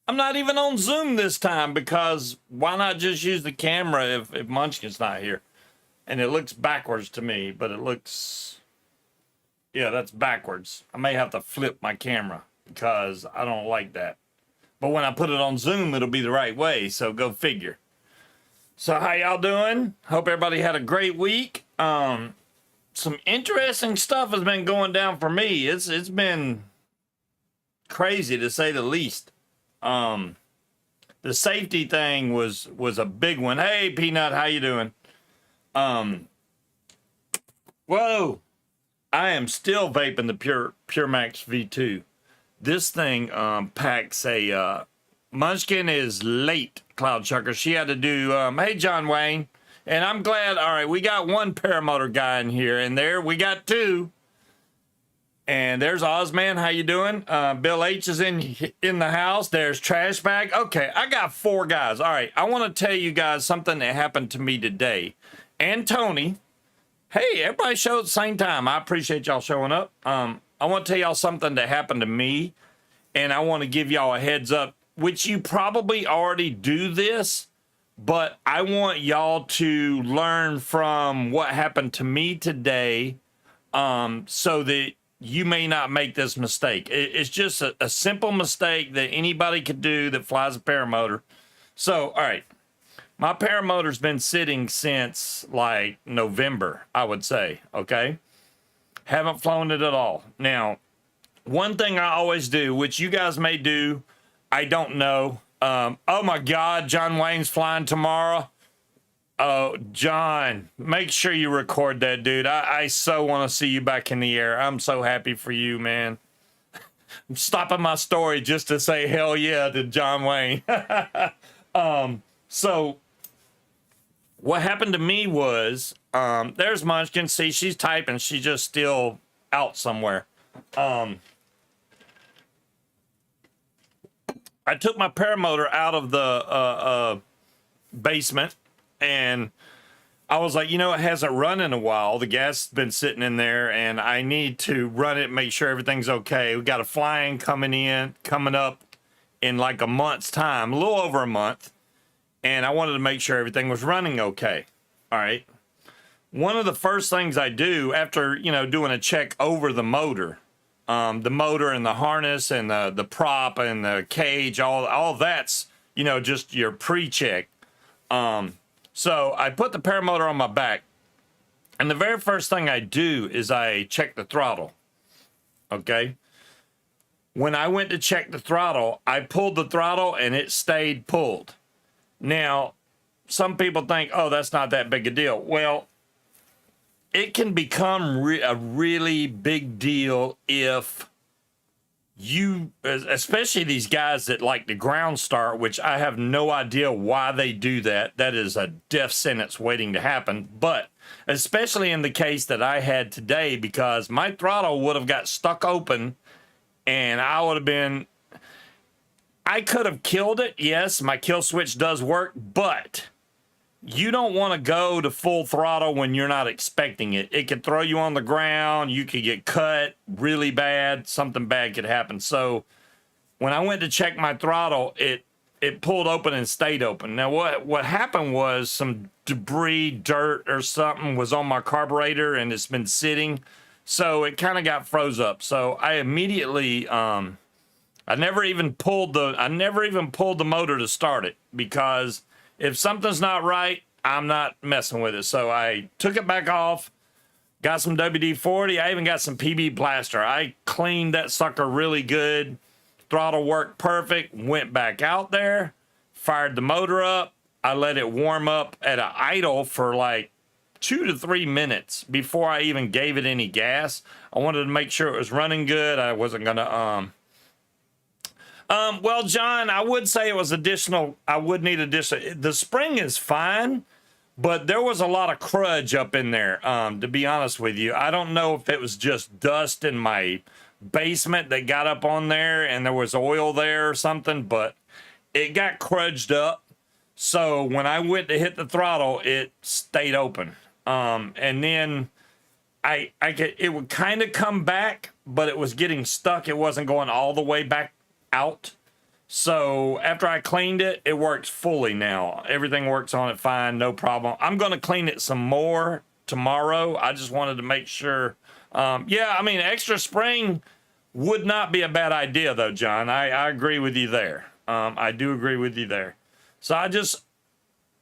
I'm not even on Zoom this time because why not just use the camera if Munchkin's not here? And it looks backwards to me, but it looks, yeah, that's backwards. I may have to flip my camera because I don't like that. But when I put it on Zoom, it'll be the right way, so go figure. So how y'all doing? Hope everybody had a great week. Some interesting stuff has been going down for me. It's been crazy to say the least. The safety thing was a big one. Hey, Peanut, how you doing? Whoa, I am still vaping the Pure Max V2. This thing packs a Munchkin is late, Cloud Chucker. She had to do hey John Wayne, and I'm glad. All right, we got one paramotor guy in here, and there we got two. And there's Ozman. How you doing? Bill H is in the house. There's Trash Bag. Okay, I got four guys. All right, I want to tell you guys something that happened to me today. And Tony, hey, everybody showed at the same time. I appreciate y'all showing up. I want to tell y'all something that happened to me, and I want to give y'all a heads up, which you probably already do this, but I want y'all to learn from what happened to me today, so that you may not make this mistake. It's just a simple mistake that anybody could do that flies a paramotor. So, all right. My paramotor's been sitting since like November, I would say, okay? Haven't flown it at all. Now, one thing I always do, which you guys may do, I don't know. Oh my God, John Wayne's flying tomorrow. Oh, John, make sure you record that, dude. I so want to see you back in the air. I'm so happy for you, man. I'm stopping my story just to say hell yeah to John Wayne. So what happened to me was, there's Munchkin. See, she's typing. She's just still out somewhere. I took my paramotor out of the basement, and I was like, you know, it hasn't run in a while. The gas has been sitting in there, and I need to run it, make sure everything's okay. We got a fly-in coming up in like a month's time, a little over a month. And I wanted to make sure everything was running okay. All right. One of the first things I do after, you know, doing a check over the motor and the harness and the prop and the cage, all that's, you know, just your pre-check. So I put the paramotor on my back, and the very first thing I do is I check the throttle. Okay. When I went to check the throttle, I pulled the throttle and it stayed pulled. Now, some people think, oh, that's not that big a deal. Well, it can become a really big deal if you, especially these guys that like the ground start, which I have no idea why they do that. That is a death sentence waiting to happen. But especially in the case that I had today, because my throttle would have got stuck open and I would have been, I could have killed it. Yes, my kill switch does work, but you don't want to go to full throttle when you're not expecting it. It could throw you on the ground. You could get cut really bad. Something bad could happen. So when I went to check my throttle, it pulled open and stayed open. Now, what happened was some debris, dirt or something was on my carburetor, and it's been sitting. So it kind of got froze up. So I immediately, I never even pulled the motor to start it, because if something's not right, I'm not messing with it. So I took it back off, got some WD-40. I even got some PB Blaster. I cleaned that sucker really good. Throttle worked perfect. Went back out there, fired the motor up. I let it warm up at an idle for like 2 to 3 minutes before I even gave it any gas. I wanted to make sure it was running good. I wasn't going to, well, John, I would say it was additional. I would need additional. The spring is fine, but there was a lot of crudge up in there, to be honest with you. I don't know if it was just dust in my basement that got up on there and there was oil there or something, but it got crudged up. So when I went to hit the throttle, it stayed open. And then it would kind of come back, but it was getting stuck. It wasn't going all the way back out. So after I cleaned it, it works fully now. Everything works on it fine, no problem. I'm going to clean it some more tomorrow. I just wanted to make sure. Yeah, I mean, extra spring would not be a bad idea, though, John. I agree with you there. I do agree with you there. So I just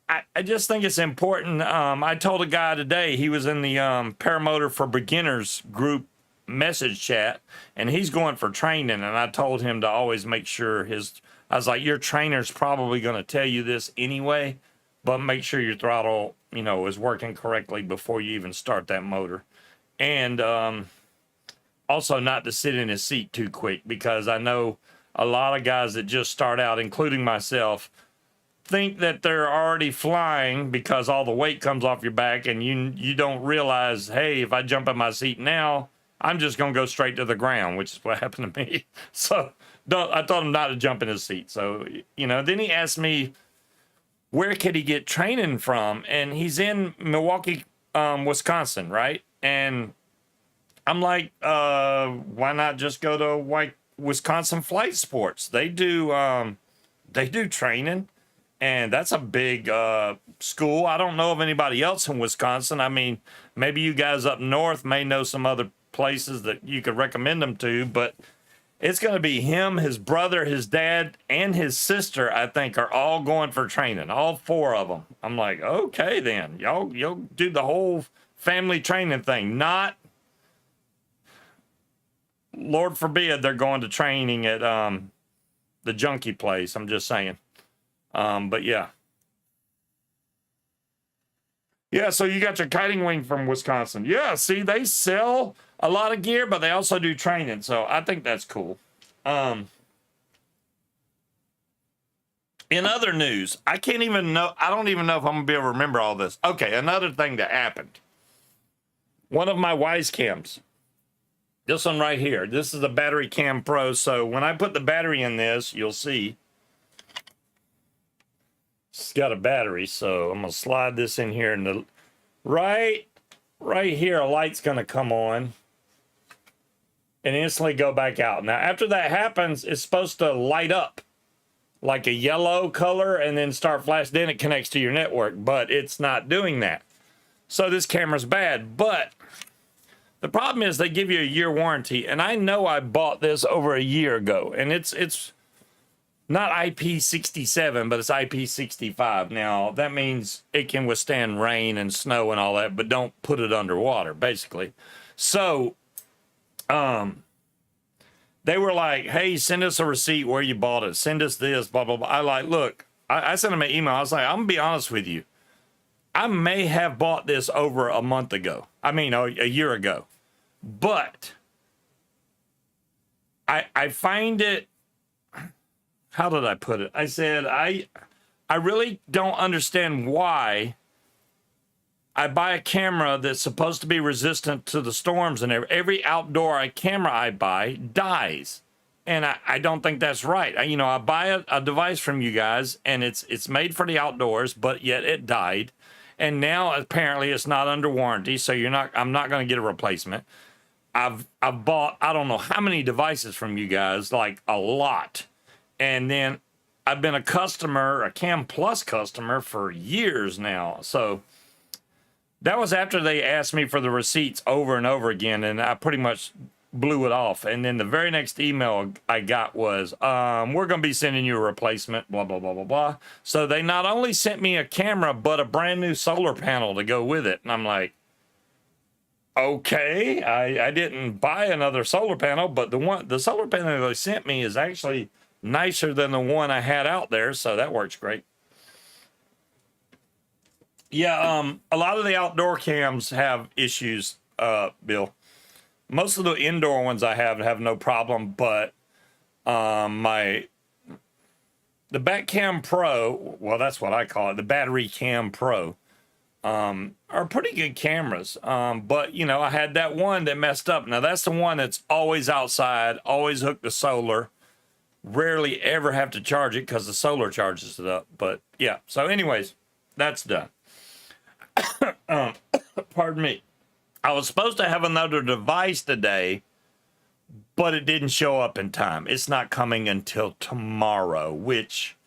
think it's important. I told a guy today, he was in the Paramotor for Beginners group message chat, and he's going for training, and I told him to always make sure I was like, your trainer's probably going to tell you this anyway, but make sure your throttle, is working correctly before you even start that motor. And also not to sit in his seat too quick, because I know a lot of guys that just start out, including myself, think that they're already flying because all the weight comes off your back, and you don't realize, hey, if I jump in my seat now, I'm just going to go straight to the ground, which is what happened to me. So I told him not to jump in his seat. So, then he asked me, where could he get training from? And he's in Milwaukee, Wisconsin, right? And I'm like, why not just go to Wisconsin Flight Sports? They do training, and that's a big school. I don't know of anybody else in Wisconsin. I mean, maybe you guys up north may know some other places that you could recommend them to, but it's going to be him, his brother, his dad, and his sister, I think, are all going for training, all 4 of them. I'm like, okay, then y'all do the whole family training thing. Not, Lord forbid, they're going to training at the junkie place. I'm just saying. But yeah. Yeah, so you got your kiting wing from Wisconsin. Yeah, see, they sell a lot of gear, but they also do training. So I think that's cool. In other news, I don't even know if I'm going to be able to remember all this. Okay, another thing that happened. One of my Wise cams. This one right here. This is a Battery Cam Pro. So when I put the battery in this, you'll see it's got a battery. So I'm going to slide this in here, and right here, a light's going to come on and instantly go back out. Now, after that happens, it's supposed to light up like a yellow color and then start flashing. Then it connects to your network, but it's not doing that. So this camera's bad. But the problem is they give you a year warranty, and I know I bought this over a year ago, and it's not IP67, but it's IP65. Now, that means it can withstand rain and snow and all that, but don't put it underwater, basically. So, they were like, hey, send us a receipt where you bought it. Send us this, blah, blah, blah. I sent them an email. I was like, I'm going to be honest with you. I may have bought this over a month ago. I mean, a year ago. But I find it, how did I put it? I said, I really don't understand why I buy a camera that's supposed to be resistant to the storms, and every outdoor camera I buy dies. And I don't think that's right. I buy a device from you guys, and it's made for the outdoors, but yet it died. And now apparently it's not under warranty, so I'm not going to get a replacement. I've bought, I don't know how many devices from you guys, like a lot. And then I've been a Cam Plus customer for years now. So that was after they asked me for the receipts over and over again, and I pretty much blew it off. And then the very next email I got was, we're going to be sending you a replacement, blah, blah, blah, blah, blah. So they not only sent me a camera, but a brand new solar panel to go with it. And I'm like, okay, I didn't buy another solar panel, but the solar panel they sent me is actually nicer than the one I had out there. So that works great. Yeah, a lot of the outdoor cams have issues, Bill. Most of the indoor ones I have no problem, but the Batcam Pro, well, that's what I call it, the Battery Cam Pro, are pretty good cameras. But, I had that one that messed up. Now, that's the one that's always outside, always hooked to solar, rarely ever have to charge it because the solar charges it up. But, yeah, so anyways, that's done. Pardon me. I was supposed to have another device today, but it didn't show up in time. It's not coming until tomorrow, which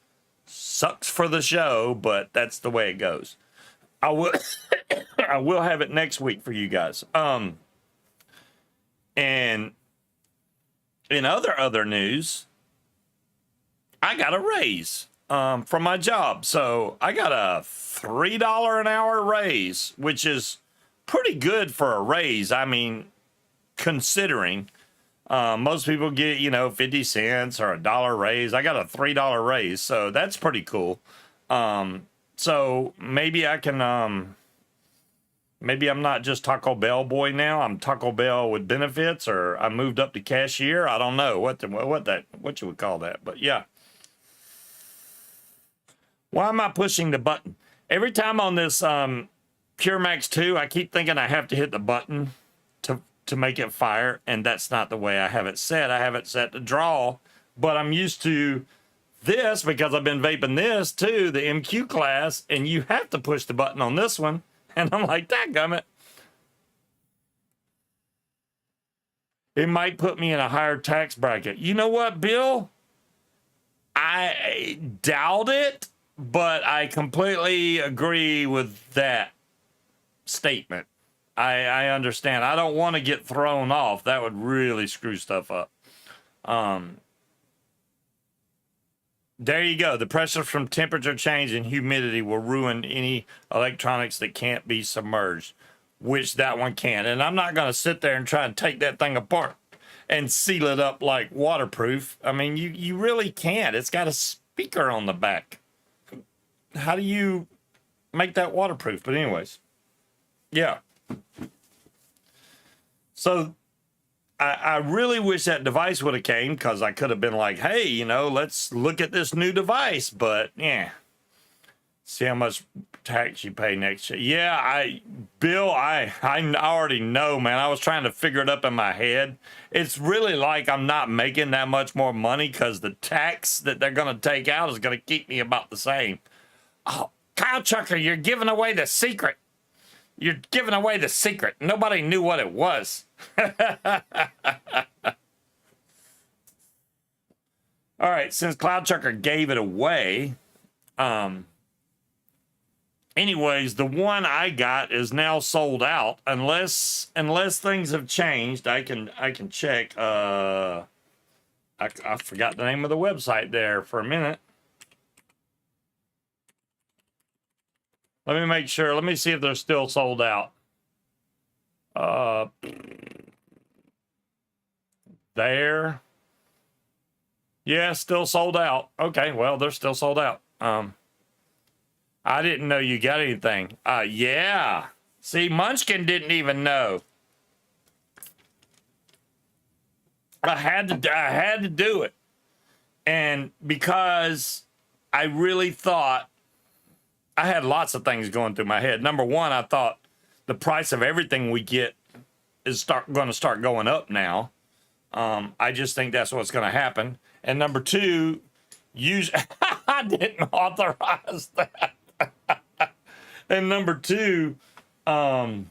sucks for the show, but that's the way it goes. I will I will have it next week for you guys. And in other news, I got a raise from my job. So I got a $3 an hour raise, which is pretty good for a raise. I mean, considering most people get, 50 cents or $1 raise. I got a $3 raise. So that's pretty cool. So maybe I can, maybe I'm not just Taco Bell boy now. I'm Taco Bell with benefits, or I moved up to cashier. I don't know what you would call that, but yeah. Why am I pushing the button? Every time on this Pure Max 2, I keep thinking I have to hit the button to make it fire, and that's not the way I have it set. I have it set to draw, but I'm used to this because I've been vaping this too, the MQ class, and you have to push the button on this one. And I'm like, dadgummit. It might put me in a higher tax bracket. You know what, Bill? I doubt it, but I completely agree with that statement. I understand. I don't want to get thrown off. That would really screw stuff up. There you go. The pressure from temperature change and humidity will ruin any electronics that can't be submerged, which that one can. And I'm not going to sit there and try and take that thing apart and seal it up like waterproof. I mean, you really can't. It's got a speaker on the back. How do you make that waterproof? But anyways, yeah. So I really wish that device would have came, because I could have been like, hey, let's look at this new device. But yeah, see how much tax you pay next year. Yeah, Bill, I already know, man. I was trying to figure it up in my head. It's really like I'm not making that much more money, because the tax that they're going to take out is going to keep me about the same. Oh, Kyle Chucker, you're giving away the secret. You're giving away the secret. Nobody knew what it was. All right, since Cloud Chucker gave it away, anyways, the one I got is now sold out. Unless things have changed, I can check. I forgot the name of the website there for a minute. Let me make sure. Let me see if they're still sold out. There. Yeah, still sold out. Okay, well, they're still sold out. I didn't know you got anything. Yeah. See, Munchkin didn't even know. I had to do it. And because I really thought, I had lots of things going through my head. Number one, I thought the price of everything we get is going to start going up now. I just think that's what's going to happen. And number two, I didn't authorize that. And number two, I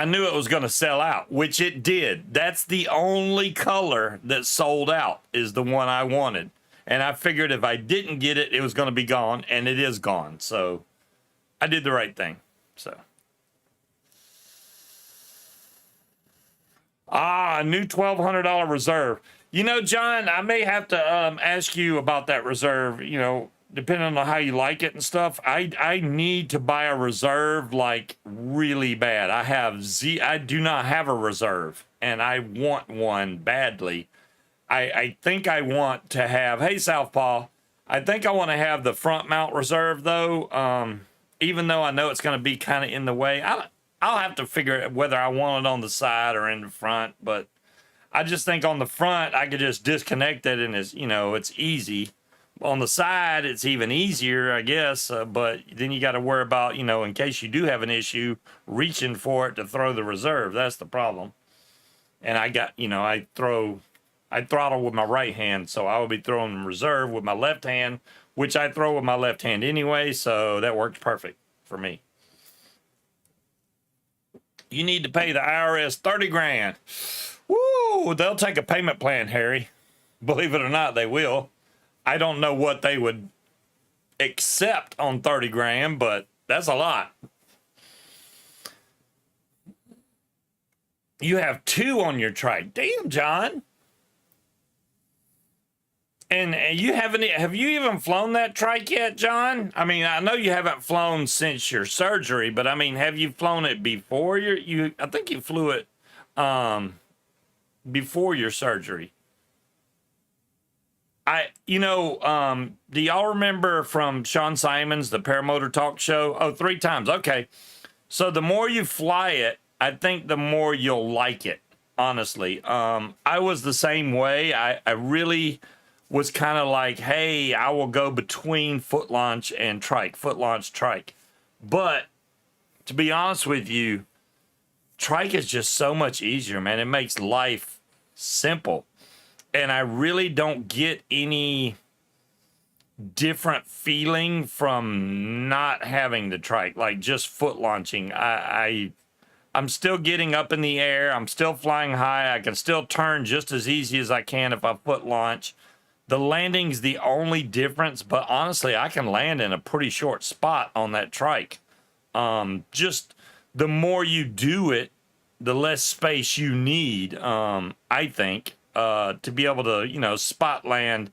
knew it was going to sell out, which it did. That's the only color that sold out, is the one I wanted. And I figured if I didn't get it, it was going to be gone, and it is gone. So I did the right thing. So. A new $1,200 reserve. John, I may have to ask you about that reserve, depending on how you like it and stuff. I need to buy a reserve like really bad. I do not have a reserve, and I want one badly. I think I want to have, hey, Southpaw, I think I want to have the front mount reserve, though, even though I know it's going to be kind of in the way. I'll have to figure out whether I want it on the side or in the front, but I just think on the front, I could just disconnect it, and it's easy. On the side, it's even easier, I guess, but then you got to worry about, in case you do have an issue, reaching for it to throw the reserve. That's the problem. And I got, I throttle with my right hand, so I will be throwing reserve with my left hand, which I throw with my left hand anyway, so that works perfect for me. You need to pay the IRS 30 grand. Woo! They'll take a payment plan, Harry. Believe it or not, they will. I don't know what they would accept on 30 grand, but that's a lot. You have 2 on your trike. Damn, John. And you haven't, have you even flown that trike yet, John? I mean, I know you haven't flown since your surgery, but I mean, have you flown it before I think you flew it before your surgery. Do y'all remember from Sean Simon's, the Paramotor Talk Show? Oh, 3 times. Okay. So the more you fly it, I think the more you'll like it, honestly. I was the same way. I really was kind of like, hey, I will go between foot launch and trike, foot launch, trike. But to be honest with you, trike is just so much easier, man. It makes life simple. And I really don't get any different feeling from not having the trike, like just foot launching. I'm still getting up in the air. I'm still flying high. I can still turn just as easy as I can if I foot launch. The landing's the only difference, but honestly, I can land in a pretty short spot on that trike. Just the more you do it, the less space you need, I think, to be able to, spot land.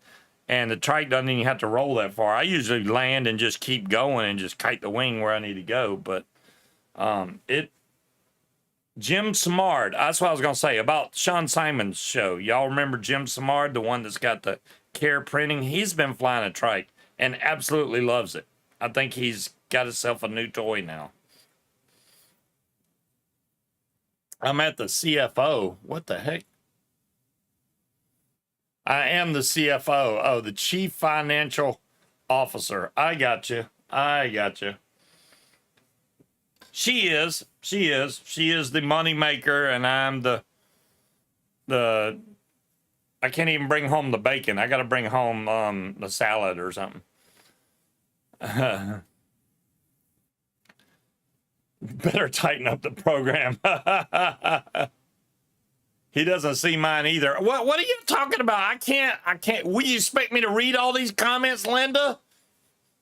And the trike doesn't even have to roll that far. I usually land and just keep going and just kite the wing where I need to go. But Jim Samard, that's what I was going to say about Sean Simon's show. Y'all remember Jim Samard, the one that's got the care printing? He's been flying a trike and absolutely loves it. I think he's got himself a new toy now. I'm at the CFO. What the heck? I am the CFO. Oh, the Chief Financial Officer. I got you. She is the money maker, and I'm the I can't even bring home the bacon. I got to bring home the salad or something. Better tighten up the program. He doesn't see mine either. What are you talking about? I can't. Will you expect me to read all these comments, Linda?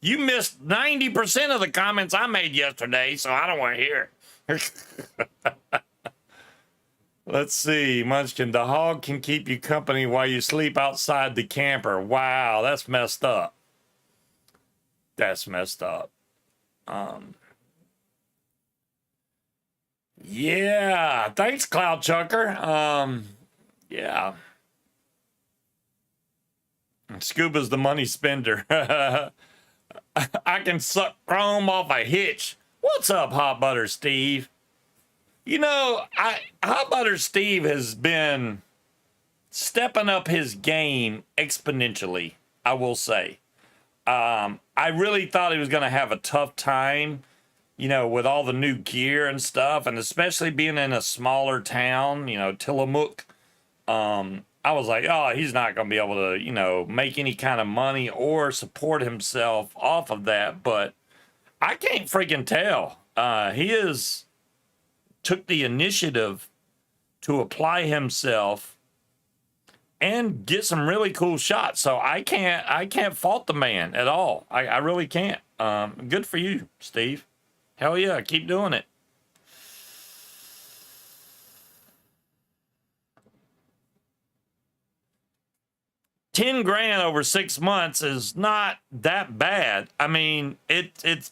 You missed 90% of the comments I made yesterday, so I don't want to hear it. Let's see. Munchkin, the hog can keep you company while you sleep outside the camper. Wow, that's messed up. Yeah, thanks, Cloud Chucker. Yeah. Scuba's the money spender. I can suck chrome off a hitch. What's up, Hot Butter Steve? Hot Butter Steve has been stepping up his game exponentially, I will say. I really thought he was going to have a tough time, with all the new gear and stuff, and especially being in a smaller town, Tillamook. I was like, oh, he's not going to be able to, make any kind of money or support himself off of that. But I can't freaking tell. He took the initiative to apply himself and get some really cool shots. So I can't fault the man at all. I really can't. Good for you, Steve. Hell yeah, keep doing it. $10,000 over 6 months is not that bad. I mean, it's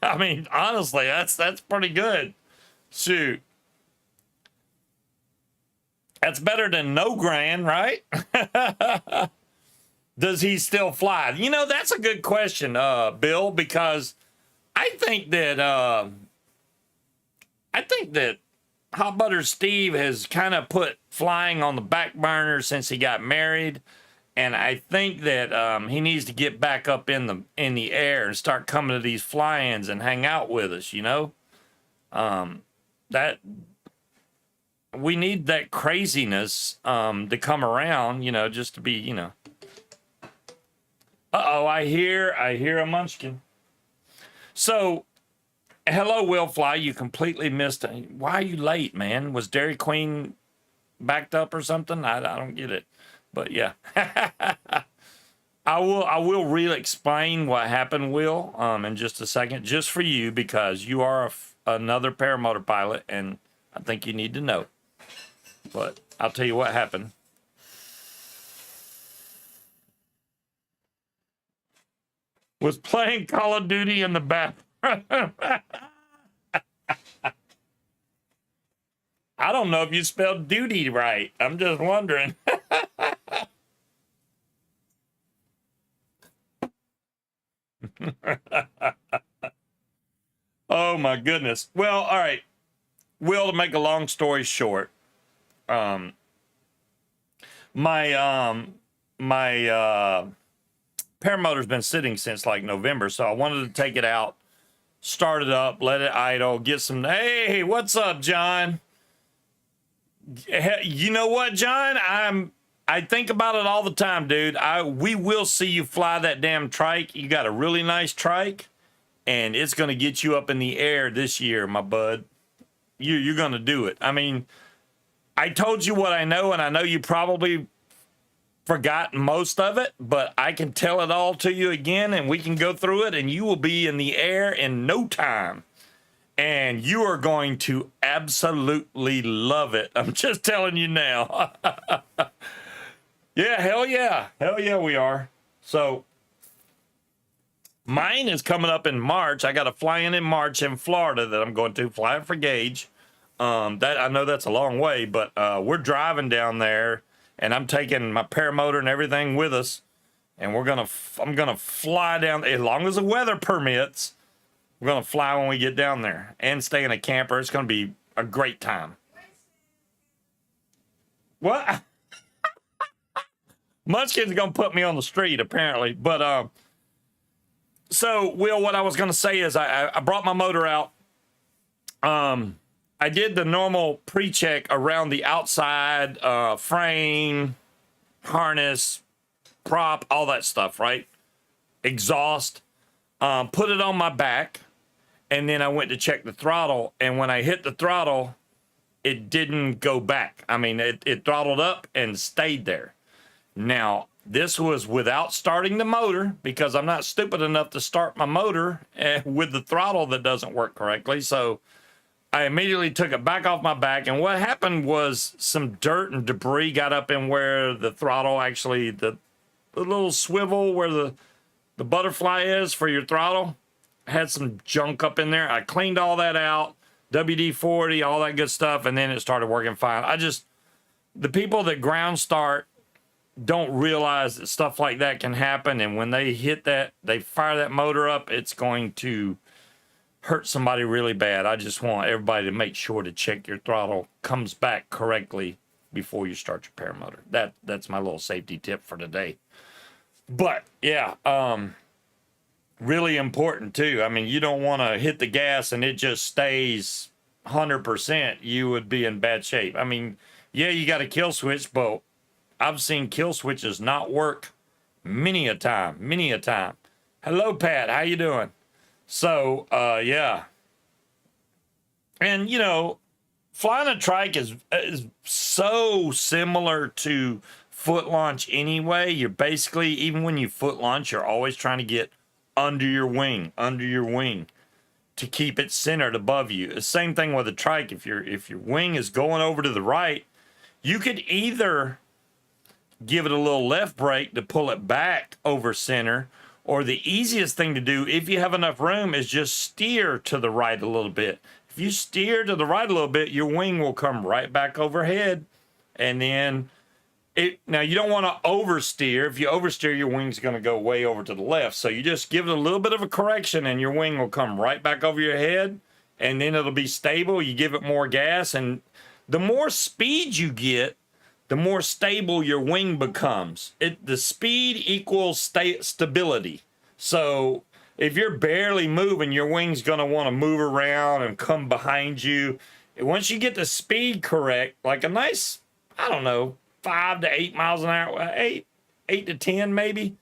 honestly, that's pretty good. Shoot. That's better than no grand, right? Does he still fly? That's a good question, Bill, because I think that Hot Butter Steve has kind of put flying on the back burner since he got married. And I think that he needs to get back up in the air and start coming to these fly-ins and hang out with us, that we need that craziness to come around, just to be, Uh-oh, I hear a munchkin. So, hello, Will Fly. You completely missed it. Why are you late, man? Was Dairy Queen backed up or something. I don't get it, but yeah. I will really explain what happened, Will, in just a second, just for you, because you are another paramotor pilot, and I think you need to know. But I'll tell you what happened. Was playing Call of Duty in the bathroom. I don't know if you spelled duty right. I'm just wondering. Oh my goodness. Well, all right. Will, to make a long story short, my paramotor's been sitting since like November, so I wanted to take it out, start it up, let it idle, get some. Hey, what's up, John? You know what, John? I think about it all the time, dude. We will see you fly that damn trike. You got a really nice trike, and it's gonna get you up in the air this year, my bud. You're gonna do it. I mean, I told you what I know, and I know you probably forgot most of it, but I can tell it all to you again, and we can go through it, and you will be in the air in no time. And you are going to absolutely love it. I'm just telling you now. Yeah, hell yeah. Hell yeah, we are. So mine is coming up in March. I got a fly-in March in Florida that I'm going to fly for Gage. That I know that's a long way, but we're driving down there, and I'm taking my paramotor and everything with us, and I'm gonna fly down as long as the weather permits. We're gonna fly when we get down there and stay in a camper. It's gonna be a great time. What? Munchkin's gonna put me on the street apparently, but so Will, what I was gonna say is I brought my motor out. I did the normal pre-check around the outside, frame, harness, prop, all that stuff, right? Exhaust. Put it on my back, and then I went to check the throttle, and when I hit the throttle, it didn't go back. I mean, it throttled up and stayed there. Now, this was without starting the motor, because I'm not stupid enough to start my motor with the throttle that doesn't work correctly. So I immediately took it back off my back, and what happened was some dirt and debris got up in where the throttle actually, the little swivel where the butterfly is for your throttle, had some junk up in there. I cleaned all that out, WD-40, all that good stuff, and then it started working fine. The people that ground start don't realize that stuff like that can happen, and when they hit that, they fire that motor up, it's going to hurt somebody really bad. I just want everybody to make sure to check your throttle comes back correctly before you start your paramotor. That's my little safety tip for today. But yeah, really important too. I mean, you don't want to hit the gas and it just stays 100%. You would be in bad shape. I mean, yeah, you got a kill switch, but I've seen kill switches not work many a time. Hello, Pat. How you doing? So, yeah. And, you know, flying a trike is so similar to foot launch anyway. You're basically, even when you foot launch, you're always trying to get under your wing to keep it centered above you. The same thing with a trike. If your wing is going over to the right, you could either give it a little left brake to pull it back over center, or the easiest thing to do, if you have enough room, is just steer to the right a little bit. If you steer to the right a little bit, your wing will come right back overhead, and then now you don't want to oversteer. If you oversteer, your wing's going to go way over to the left. So you just give it a little bit of a correction, and your wing will come right back over your head, and then it'll be stable. You give it more gas, and the more speed you get, the more stable your wing becomes. The speed equals stability. So if you're barely moving, your wing's going to want to move around and come behind you. And once you get the speed correct, like a nice, I don't know, 5 to 8 miles an hour, 8 to 10 maybe,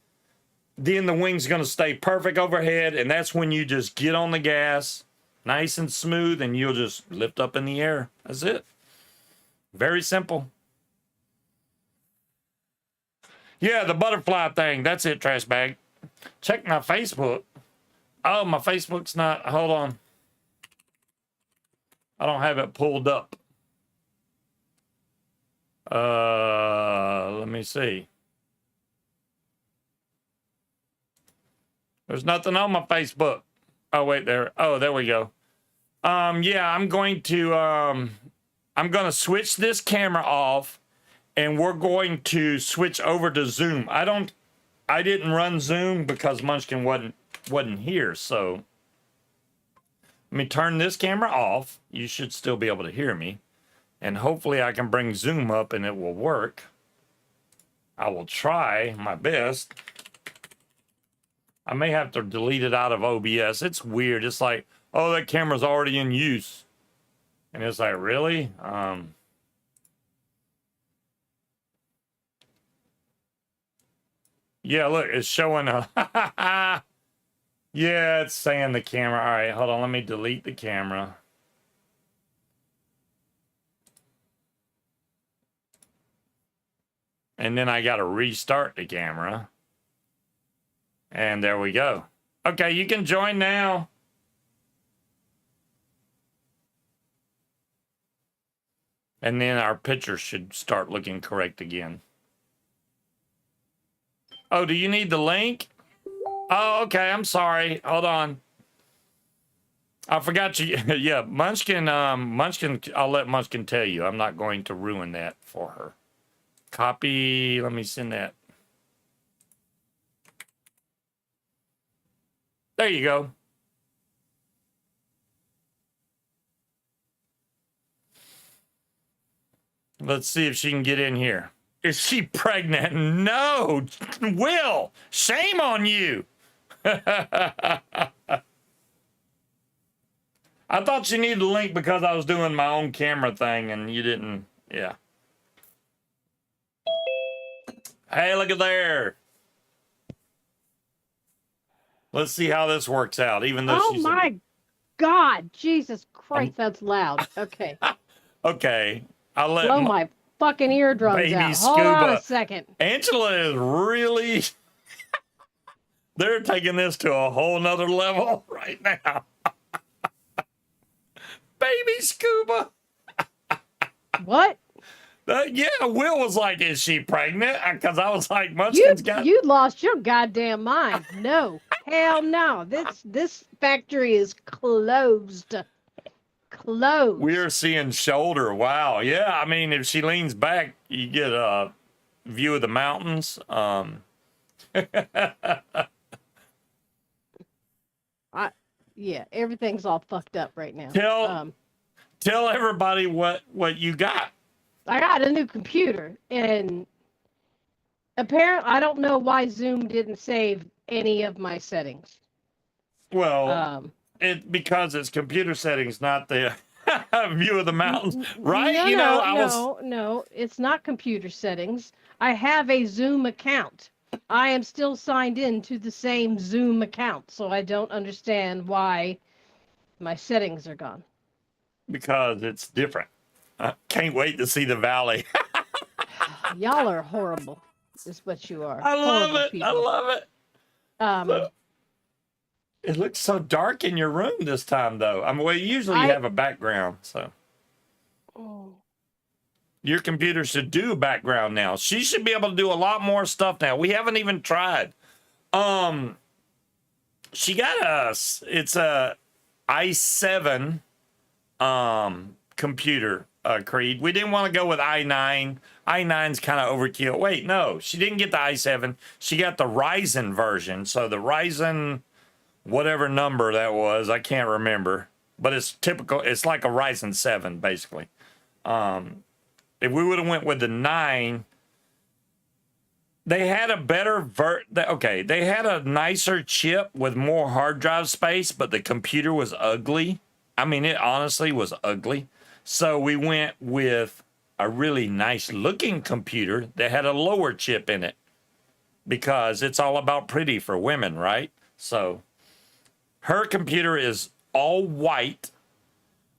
then the wing's going to stay perfect overhead, and that's when you just get on the gas, nice and smooth, and you'll just lift up in the air. That's it. Very simple. Yeah, the butterfly thing. That's it, trash bag. Check my Facebook. Oh, my Facebook's not. Hold on. I don't have it pulled up. Let me see. There's nothing on my Facebook. Oh, wait, there. Oh, there we go. Yeah, I'm going to switch this camera off, and we're going to switch over to Zoom. I didn't run Zoom because Munchkin wasn't here, so let me turn this camera off. You should still be able to hear me, and hopefully I can bring Zoom up and it will work. I will try my best. I may have to delete it out of OBS. It's weird. It's like, oh, that camera's already in use. And it's like, really? Yeah, look, it's showing a... Yeah, it's saying the camera. All right, hold on. Let me delete the camera. And then I got to restart the camera. And there we go. Okay, you can join now. And then our picture should start looking correct again. Oh, do you need the link? Oh, okay. I'm sorry. Hold on. I forgot you. Yeah, Munchkin, Munchkin, I'll let Munchkin tell you. I'm not going to ruin that for her. Copy. Let me send that. There you go. Let's see if she can get in here. Is she pregnant? No. Will, shame on you. I thought you needed the link because I was doing my own camera thing and you didn't. Yeah. Hey, look at there. Let's see how this works out, even though she's... Oh, my God. Jesus Christ, that's loud. Okay. Okay. I'll let... Blow my fucking eardrums out. Scuba. Hold on a second. Angela is really... They're taking this to a whole nother level right now. Baby Scuba. What? Yeah, Will was like, is she pregnant? Because I was like, Munchkin's got... You lost your goddamn mind. No. Hell no. This factory is closed. Closed. We're seeing shoulder. Wow. Yeah, I mean, if she leans back, you get a view of the mountains. Yeah, everything's all fucked up right now. Tell everybody what you got. I got a new computer, and apparently I don't know why Zoom didn't save any of my settings. Well, because it's computer settings, not the view of the mountains, right? No, it's not computer settings. I have a Zoom account. I am still signed in to the same Zoom account, so I don't understand why my settings are gone. Because it's different. I can't wait to see the valley. Y'all are horrible, is what you are. I love it. People. I love it. It looks so dark in your room this time, though. I mean, well, usually you have a background, so. Oh. Your computer should do a background now. She should be able to do a lot more stuff now. We haven't even tried. She got it's a i7 computer, Creed. We didn't want to go with i9. i9's kind of overkill. Wait, no, she didn't get the i7. She got the Ryzen version. So the Ryzen, whatever number that was, I can't remember. But it's typical. It's like a Ryzen 7, basically. If we would have went with the 9, they had a better they had a nicer chip with more hard drive space, but the computer was ugly. I mean, it honestly was ugly. So we went with a really nice looking computer that had a lower chip in it because it's all about pretty for women, right? So her computer is all white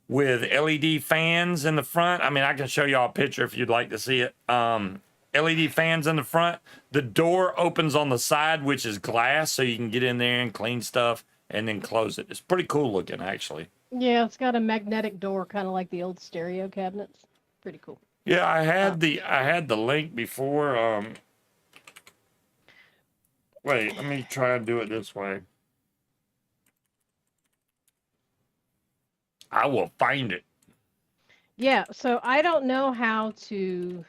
with LED fans in the front. I mean, I can show y'all a picture if you'd like to see it. LED LED fans in the front. The door opens on the side, which is glass, so you can get in there and clean stuff and then close it. It's pretty cool looking, actually. Yeah, it's got a magnetic door, kind of like the old stereo cabinets. Pretty cool. Yeah, I Uh, had the link before. Wait, let me try and do it this way. I will find it. Yeah, so I don't know how to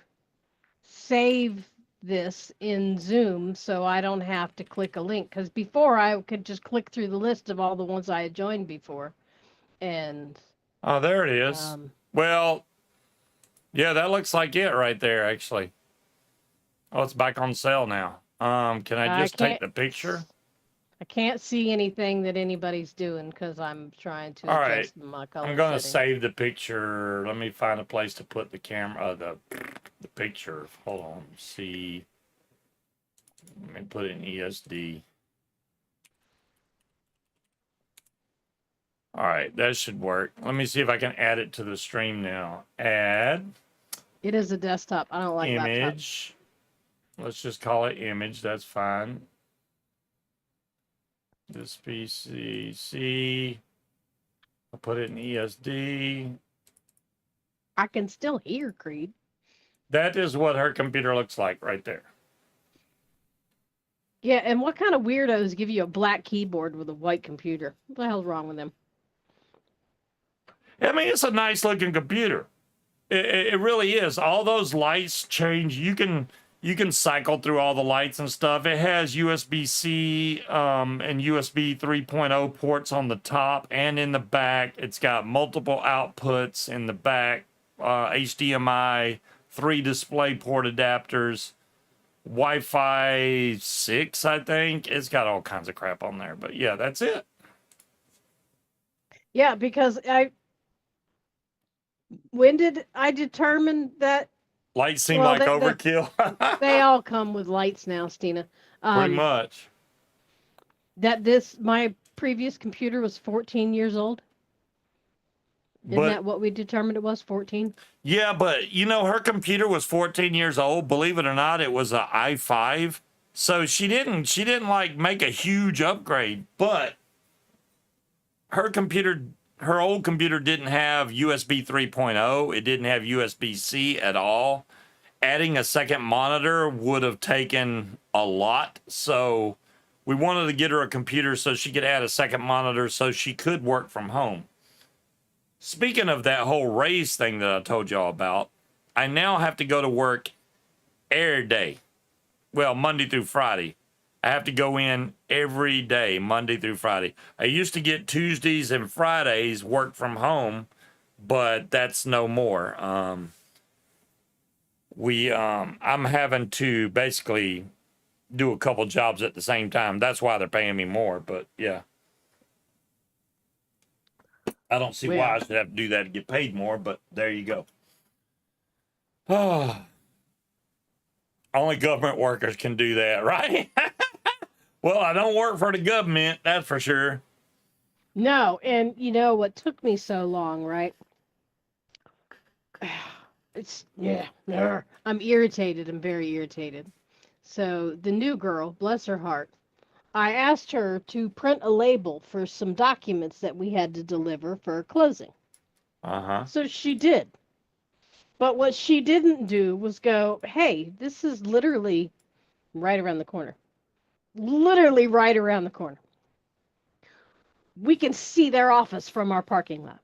save this in Zoom so I don't have to click a link, because before I could just click through the list of all the ones I had joined before. And Oh, there it is. Well, yeah, that looks like it right there, actually. Oh, it's back on sale now. Can I just take the picture? I can't see anything that anybody's doing because I'm trying to All adjust right. my color I'm gonna setting. save the picture. Let me find a place to put the camera. The picture. Hold on. See. Let me put it in ESD. All right, that should work. Let me see if I can add it to the stream now. Add It is a desktop. I don't like image. laptops. Let's just call it image. That's fine. This PCC. I'll put it in ESD. I can still hear Creed. That is what her computer looks like right there. Yeah, and what kind of weirdos give you a black keyboard with a white computer? What the hell's wrong with them? I mean, it's a nice looking computer. It really is. All those lights change. You can cycle through all the lights and stuff. It has USB-C and USB 3.0 ports on the top and in the back. It's got multiple outputs in the back, HDMI, 3 display port adapters, Wi-Fi 6, I think. It's got all kinds of crap on there. But yeah, that's it. Yeah, because when did I determine that? Lights seem like overkill. They all come with lights now, Stina. Pretty much. That my previous computer was 14 years old. Isn't that what we determined it was, 14? Yeah, but you know, her computer was 14 years old. Believe it or not, it was an i5. So she didn't like make a huge upgrade, but her old computer didn't have USB 3.0. It didn't have USB-C at all. Adding a second monitor would have taken a lot. So we wanted to get her a computer so she could add a second monitor so she could work from home. Speaking of that whole raise thing that I told y'all about, I now have to go to work every day. Well, Monday through Friday. I have to go in every day, Monday through Friday. I used to get Tuesdays and Fridays work from home, but that's no more. I'm having to basically do a couple jobs at the same time. That's why they're paying me more, but yeah. I don't see why I should have to do that to get paid more, but there you go. Oh, only government workers can do that, right? Well, I don't work for the government, that's for sure. No, and you know what took me so long, right? I'm irritated. I'm very irritated. So the new girl, bless her heart, I asked her to print a label for some documents that we had to deliver for closing. Uh-huh. So she did. But what she didn't do was go, hey, this is literally right around the corner. Literally right around the corner. We can see their office from our parking lot.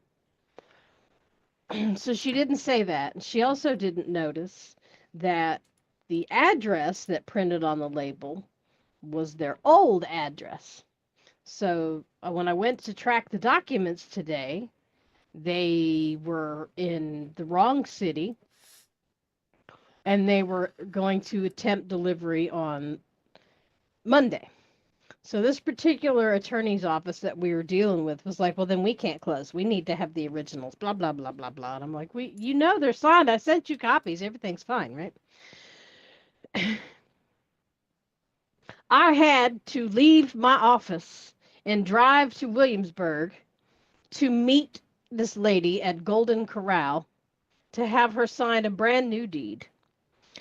So she didn't say that. She also didn't notice that the address that printed on the label was their old address. So when I went to track the documents today, they were in the wrong city and they were going to attempt delivery on Monday. So this particular attorney's office that we were dealing with was like, well, then we can't close. We need to have the originals, blah, blah, blah, blah, blah. And I'm like, they're signed. I sent you copies. Everything's fine, right? I had to leave my office and drive to Williamsburg to meet this lady at Golden Corral to have her sign a brand new deed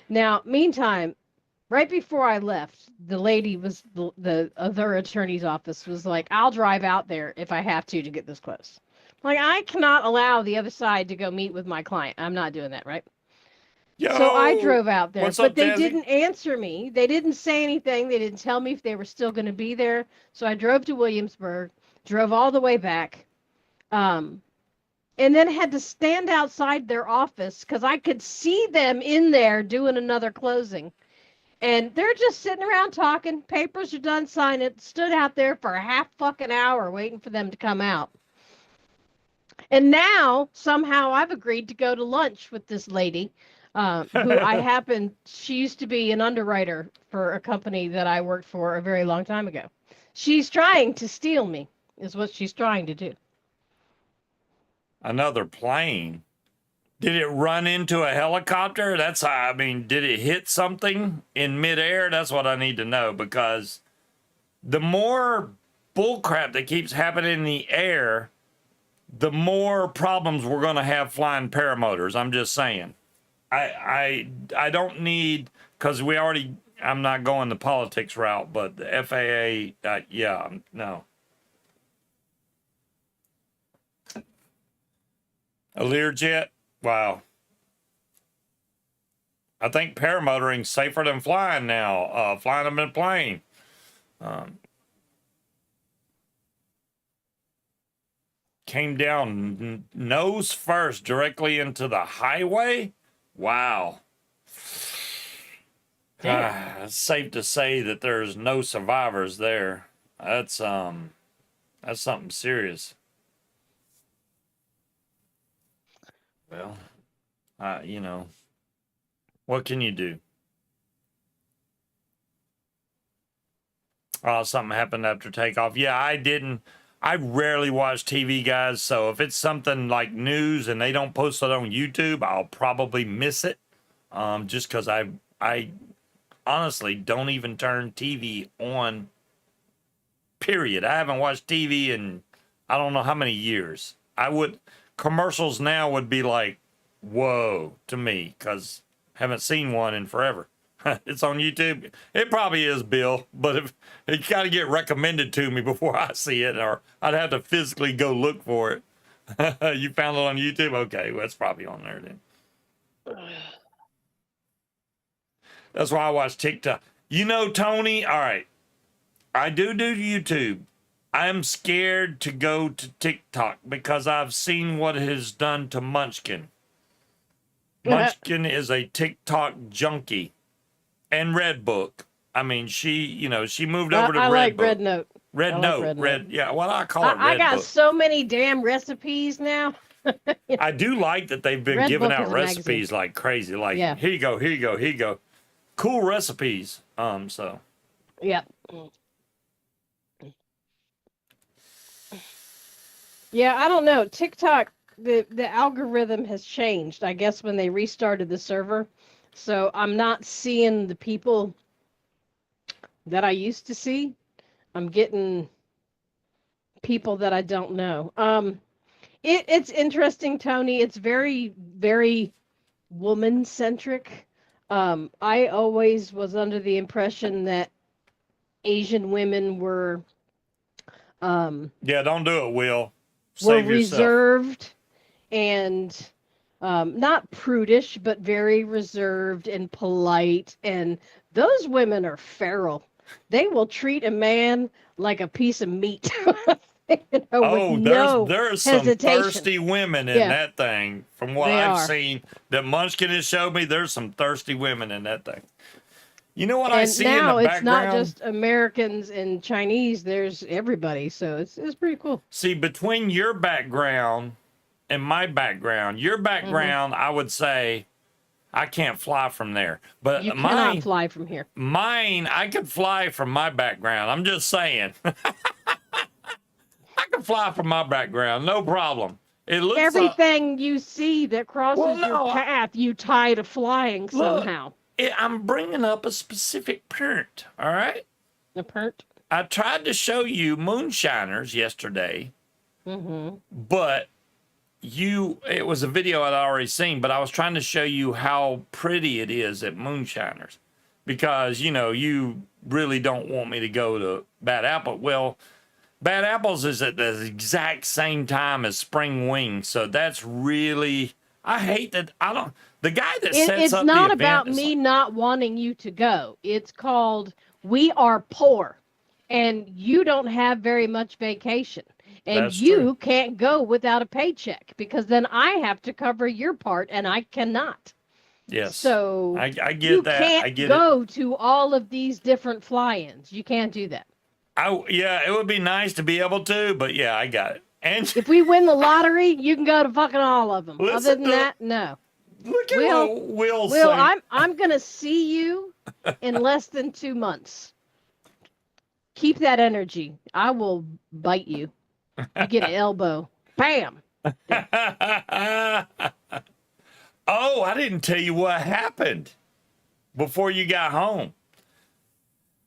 Now, meantime, right before I left, the lady was the other attorney's office was like, "I'll drive out there if I have to get this close." Like, I cannot allow the other side to go meet with my client. I'm not doing that, right? So I Yo, drove out there, what's but up, they Jazzy? didn't answer me. They didn't say anything. They didn't tell me if they were still going to be there. So I drove to Williamsburg, drove all the way back, um, and then had to stand outside their office because I could see them in there doing another closing. And they're just sitting around talking. Papers are done signing. Stood out there for a half fucking hour waiting for them to come out. And now somehow I've agreed to go to lunch with this lady, who I happen. She used to be an underwriter for a company that I worked for a very long time ago. She's trying to steal me, is what she's trying to do. Another plane. Did it run into a helicopter? That's I mean, did it hit something in midair? That's what I need to know because the more bullcrap that keeps happening in the air, the more problems we're going to have flying paramotors. I'm just saying. I don't need because we already. I'm not going the politics route, but the FAA. Yeah, no. A Learjet. Wow. I think paramotoring's safer than flying now. Flying them in a plane. Came down nose first directly into the highway. Wow. It's safe to say that there's no survivors there. That's something serious. Well, you know, what can you do? Oh, something happened after takeoff. Yeah, I didn't. I rarely watch TV, guys. So if it's something like news and they don't post it on YouTube, I'll probably miss it. Just because I honestly don't even turn TV on. Period. I haven't watched TV in I don't know how many years. I would commercials now would be like, whoa to me because haven't seen one in forever. It's on YouTube. It probably is, Bill, but if it got to get recommended to me before I see it, or I'd have to physically go look for it. You found it on YouTube? Okay, well, it's probably on there then. That's why I watch TikTok. You know, Tony, all right, I do YouTube. I'm scared to go to TikTok because I've seen what it has done to Munchkin. Munchkin is a TikTok junkie. And Red Book. I mean, she moved over to I Red like Book. Red Note. Red Note. Yeah, well, I call it Red I got Book. so many damn recipes now. I do like that they've been Red giving Book out is a recipes magazine. like crazy. Like, Yeah. here you go, here you go, here you go. Cool recipes. So. Yeah. Yeah, I don't know. TikTok, the algorithm has changed, I guess, when they restarted the server. So I'm not seeing the people that I used to see. I'm getting people that I don't know. It's interesting, Tony. It's very, very woman centric. I always was under the impression that Asian women Yeah, don't do it, Will. were Save yourself. reserved and not prudish, but very reserved and polite. And those women are feral. They will treat a man like a piece of meat. With no there's some hesitation. thirsty women in that thing. From what They I've are. seen, that Munchkin has showed me, there's some thirsty women in that thing. You know what I And see in the now it's background? not just Americans and Chinese. There's everybody. So it's pretty cool. See, between your background and my background, your background, I would say I can't fly from there. But You cannot fly from here. mine, I could fly from my background. I'm just saying. I can fly from my background, no problem. It looks Everything you see that crosses your path, you tie to flying somehow. I'm bringing up a specific parent, all right? The parent? I tried to show you moonshiners yesterday, but it was a video I'd already seen, but I was trying to show you how pretty it is at Moonshiners, because you really don't want me to go to Bad Apple. Well, Bad Apples is at the exact same time as Spring Wings, so that's really, I hate that. I don't. The guy that sets It's up not the event about is me like, not wanting you to go. It's called we are poor, and you don't have very much vacation, and that's true. you can't go without a paycheck because then I have to cover your part, and I cannot. Yes, So I get you that. can't I get it. go to all of these different fly-ins. You can't do that. Yeah, it would be nice to be able to, but yeah, I got it. And If we win the lottery, you can go to fucking all of them. Listen Other than to- that, no. look at Will, what Will Will, saying. I'm gonna see you in less than 2 months. Keep that energy. I will bite you. You get an elbow. Bam. Oh, I didn't tell you what happened before you got home.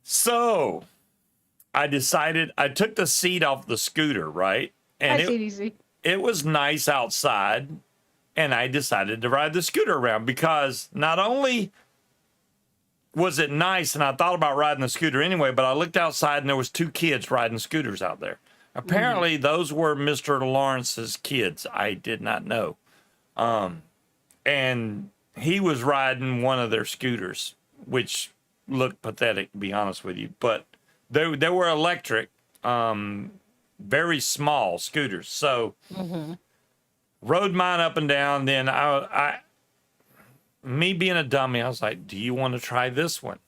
So I decided, I took the seat off the scooter, right? And Hi, CDC. it was nice outside, and I decided to ride the scooter around, because not only was it nice, and I thought about riding the scooter anyway, but I looked outside and there was 2 kids riding scooters out there. Apparently, those were Mr. Lawrence's kids. I did not know. And he was riding one of their scooters, which looked pathetic, to be honest with you. But they were electric, very small scooters. So rode mine up and down. Then me being a dummy, I was like, "Do you want to try this one?"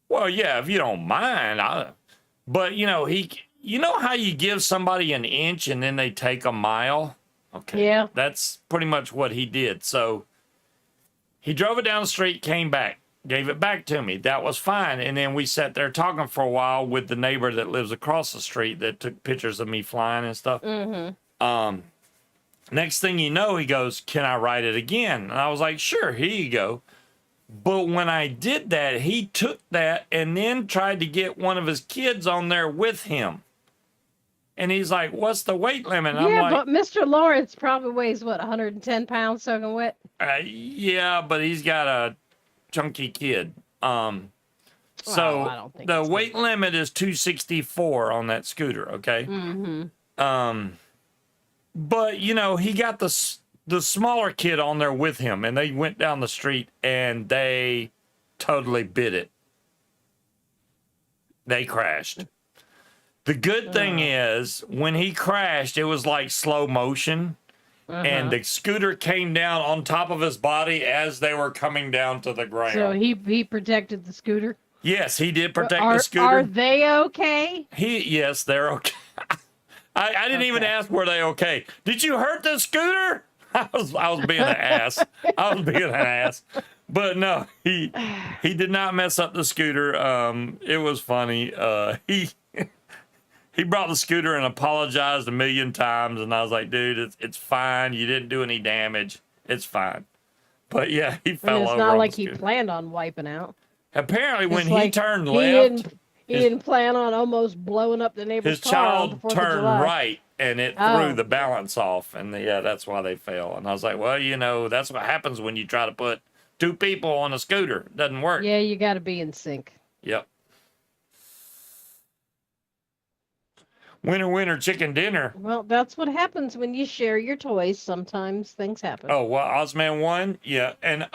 Well, yeah, if you don't mind. But you know how you give somebody an inch and then they take a mile? Okay. Yeah. That's pretty much what he did. So he drove it down the street, came back, gave it back to me. That was fine. And then we sat there talking for a while with the neighbor that lives across the street that took pictures of me flying and stuff. Next thing you know, he goes, "Can I ride it again?" And I was like, "Sure, here you go." But when I did that, he took that and then tried to get one of his kids on there with him. And he's like, "What's the weight limit?" And Yeah, I'm like, but Mr. Lawrence probably weighs, what, 110 pounds soaking wet? yeah, but he's got a chunky kid. So Well, I don't think the it's weight limit is 264 on that scooter, okay? But he got the smaller kid on there with him, and they went down the street and they totally bit it. They crashed. The good thing is, when he crashed, it was like slow motion, and the scooter came down on top of his body as they were coming down to the ground. So he protected the scooter? Yes, he did protect the scooter. Are they okay? Yes, they're okay. I didn't even ask, were they okay? Did you hurt the scooter? I was being an ass. I was being an ass. But no, he did not mess up the scooter. It was funny. He brought the scooter and apologized a million times, and I was like, "Dude, it's fine. You didn't do any damage. It's fine." But yeah, he fell over. It's not on like the he scooter. planned on wiping out. Apparently, when It's he like turned he left, didn't plan on almost blowing up the neighbor's his car on the child 4th of turned July. right, and it Oh. threw the balance off, and that's why they fell. And I was like, "Well, that's what happens when you try to put 2 people on a scooter. It doesn't work." Yeah, you got to be in sync. Yep. Winner, winner, chicken dinner. Well, that's what happens when you share your toys. Sometimes things happen. Oh, well, Ozman won? Yeah. And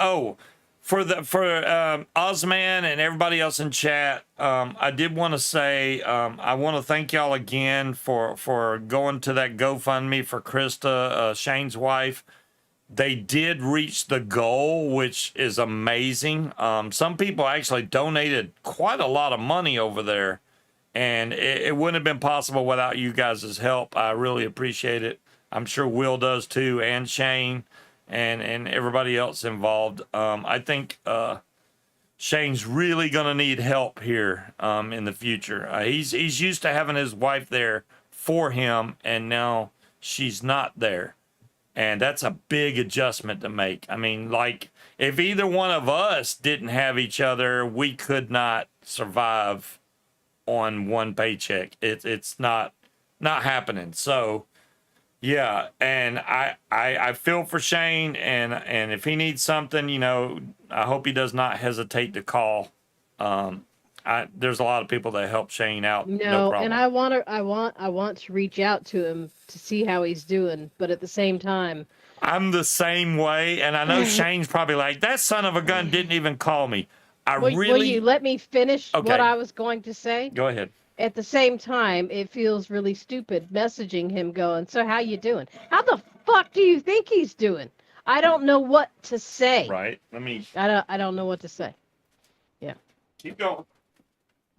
for Ozman and everybody else in chat, I did want to say I want to thank y'all again for going to that GoFundMe for Krista, Shane's wife. They did reach the goal, which is amazing. Some people actually donated quite a lot of money over there, and it wouldn't have been possible without you guys' help. I really appreciate it. I'm sure Will does too, and Shane, and everybody else involved. I think Shane's really gonna need help here in the future. He's used to having his wife there for him, and now she's not there. And that's a big adjustment to make. I mean, like, if either one of us didn't have each other, we could not survive on one paycheck. It's not happening. So Yeah, and I feel for Shane, and if he needs something, you know, I hope he does not hesitate to call. There's a lot of people that help Shane out, no No, and problem. I want to reach out to him to see how he's doing, but at the same time, I'm the same way, and I know Shane's probably like, that son of a gun didn't even call me. I will you really let me finish what okay. I was going to say? Go ahead. At the same time, it feels really stupid messaging him going, "So how you doing?" How the fuck do you think he's doing? I don't know what to say. Right. Let me I don't know what to say. Yeah, keep going.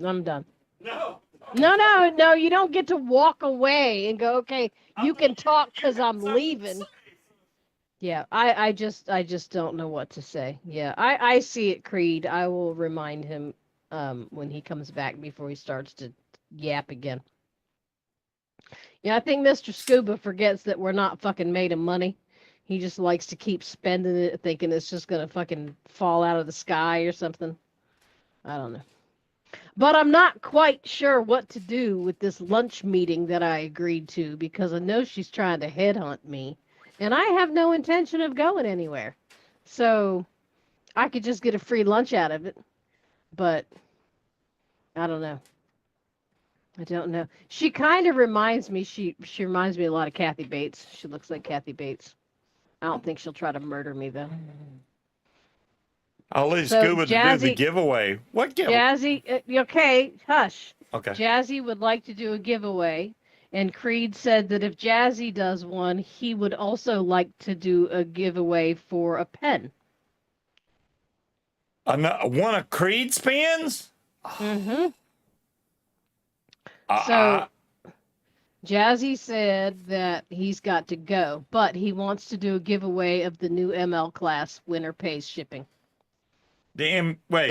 I'm done. No. No, you don't get to walk away and go, "Okay, you can talk cuz I'm leaving." Yeah, I just don't know what to say. Yeah, I see it, Creed. I will remind him when he comes back before he starts to yap again. Yeah, I think Mr. Scuba forgets that we're not fucking made of money. He just likes to keep spending it, thinking it's just gonna fucking fall out of the sky or something. I don't know. But I'm not quite sure what to do with this lunch meeting that I agreed to because I know she's trying to headhunt me, and I have no intention of going anywhere. So I could just get a free lunch out of it, but I don't know. I don't know. She kind of reminds me. She reminds me a lot of Kathy Bates. She looks like Kathy Bates. I don't think she'll try to murder me though. I'll leave So Scuba to do the giveaway. What giveaway? Jazzy, okay, hush. Okay. Jazzy would like to do a giveaway, and Creed said that if Jazzy does one, he would also like to do a giveaway for a pen. One of Creed's pens? Mm-hmm. Uh, So Jazzy said that he's got to go, but he wants to do a giveaway of the new ML class winner pays shipping. Wait.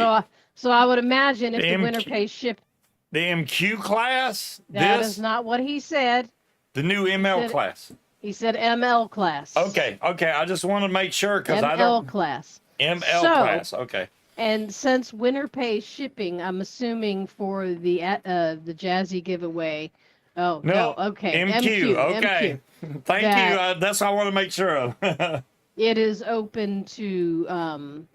So I would imagine if The the winner MQ pays ship, the MQ class? that is not what he said. The new ML class. He said ML class. Okay. I just want to make sure because I ML don't. class. ML So, class. Okay. And since winner pays shipping, I'm assuming for the Jazzy giveaway. Oh no, okay. MQ. Okay. MQ. Thank you. That's what I want to make sure of. It is open to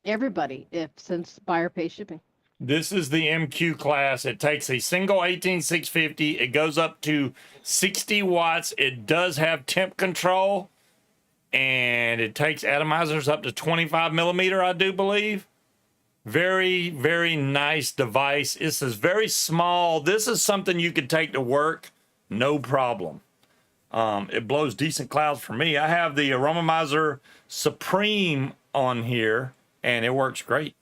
everybody since buyer pays shipping. This is the MQ class. It takes a single 18650. It goes up to 60 watts. It does have temp control. And it takes atomizers up to 25 millimeter, I do believe. Very, very nice device. This is very small. This is something you could take to work, no problem. It blows decent clouds for me. I have the Aromomizer Supreme on here, and it works great.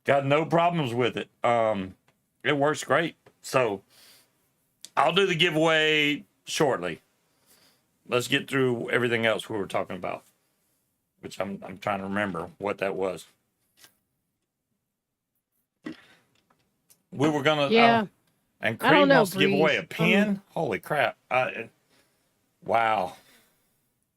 Got no problems with it. It works great. So I'll do the giveaway shortly. Let's get through everything else we were talking about, which I'm trying to remember what that was. We were gonna and Creed wants to give away a pen. Holy crap! Wow.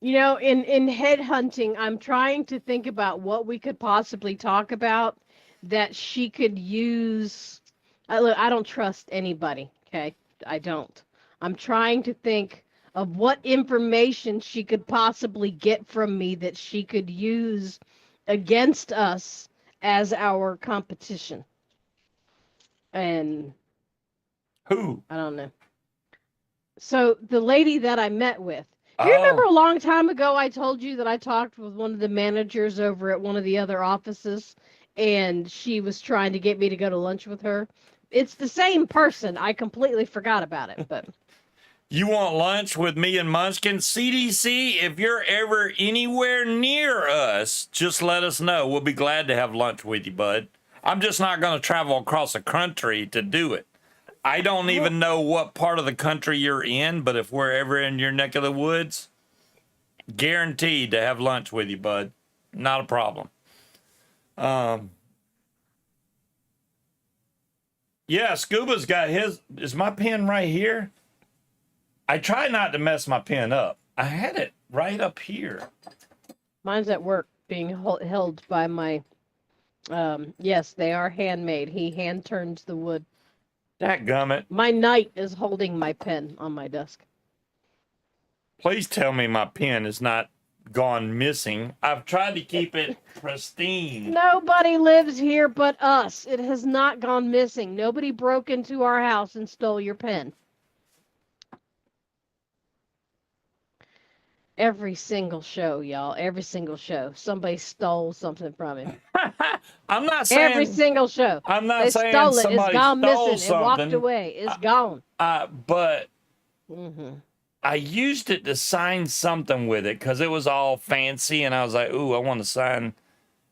You know, in headhunting, I'm trying to think about what we could possibly talk about that she could use. Look, I don't trust anybody. Okay, I don't. I'm trying to think of what information she could possibly get from me that she could use against us as our competition. And who? I don't know. So the lady that I met with. Do you remember a long time ago I told you that I talked with one of the managers over at one of the other offices and she was trying to get me to go to lunch with her? It's the same person. I completely forgot about it, but you want lunch with me and Munchkin? CDC, if you're ever anywhere near us, just let us know. We'll be glad to have lunch with you, bud. I'm just not going to travel across the country to do it. I don't even know what part of the country you're in, but if we're ever in your neck of the woods, guaranteed to have lunch with you, bud. Not a problem. Yeah, Scuba's got his. Is my pen right here? I try not to mess my pen up. I had it right up here. Mine's at work being held by my Yes, they are handmade. He hand turns the wood. Dadgummit. My knight is holding my pen on my desk. Please tell me my pen is not gone missing. I've tried to keep it pristine. Nobody lives here but us. It has not gone missing. Nobody broke into our house and stole your pen. Every single show, y'all. Every single show. Somebody stole something from him. I'm not Every saying single show. I'm not They saying stole it. It's somebody gone stole missing. It walked something. away. It's gone. But Mm-hmm. I used it to sign something with it because it was all fancy, and I was like, "Ooh, I want to sign."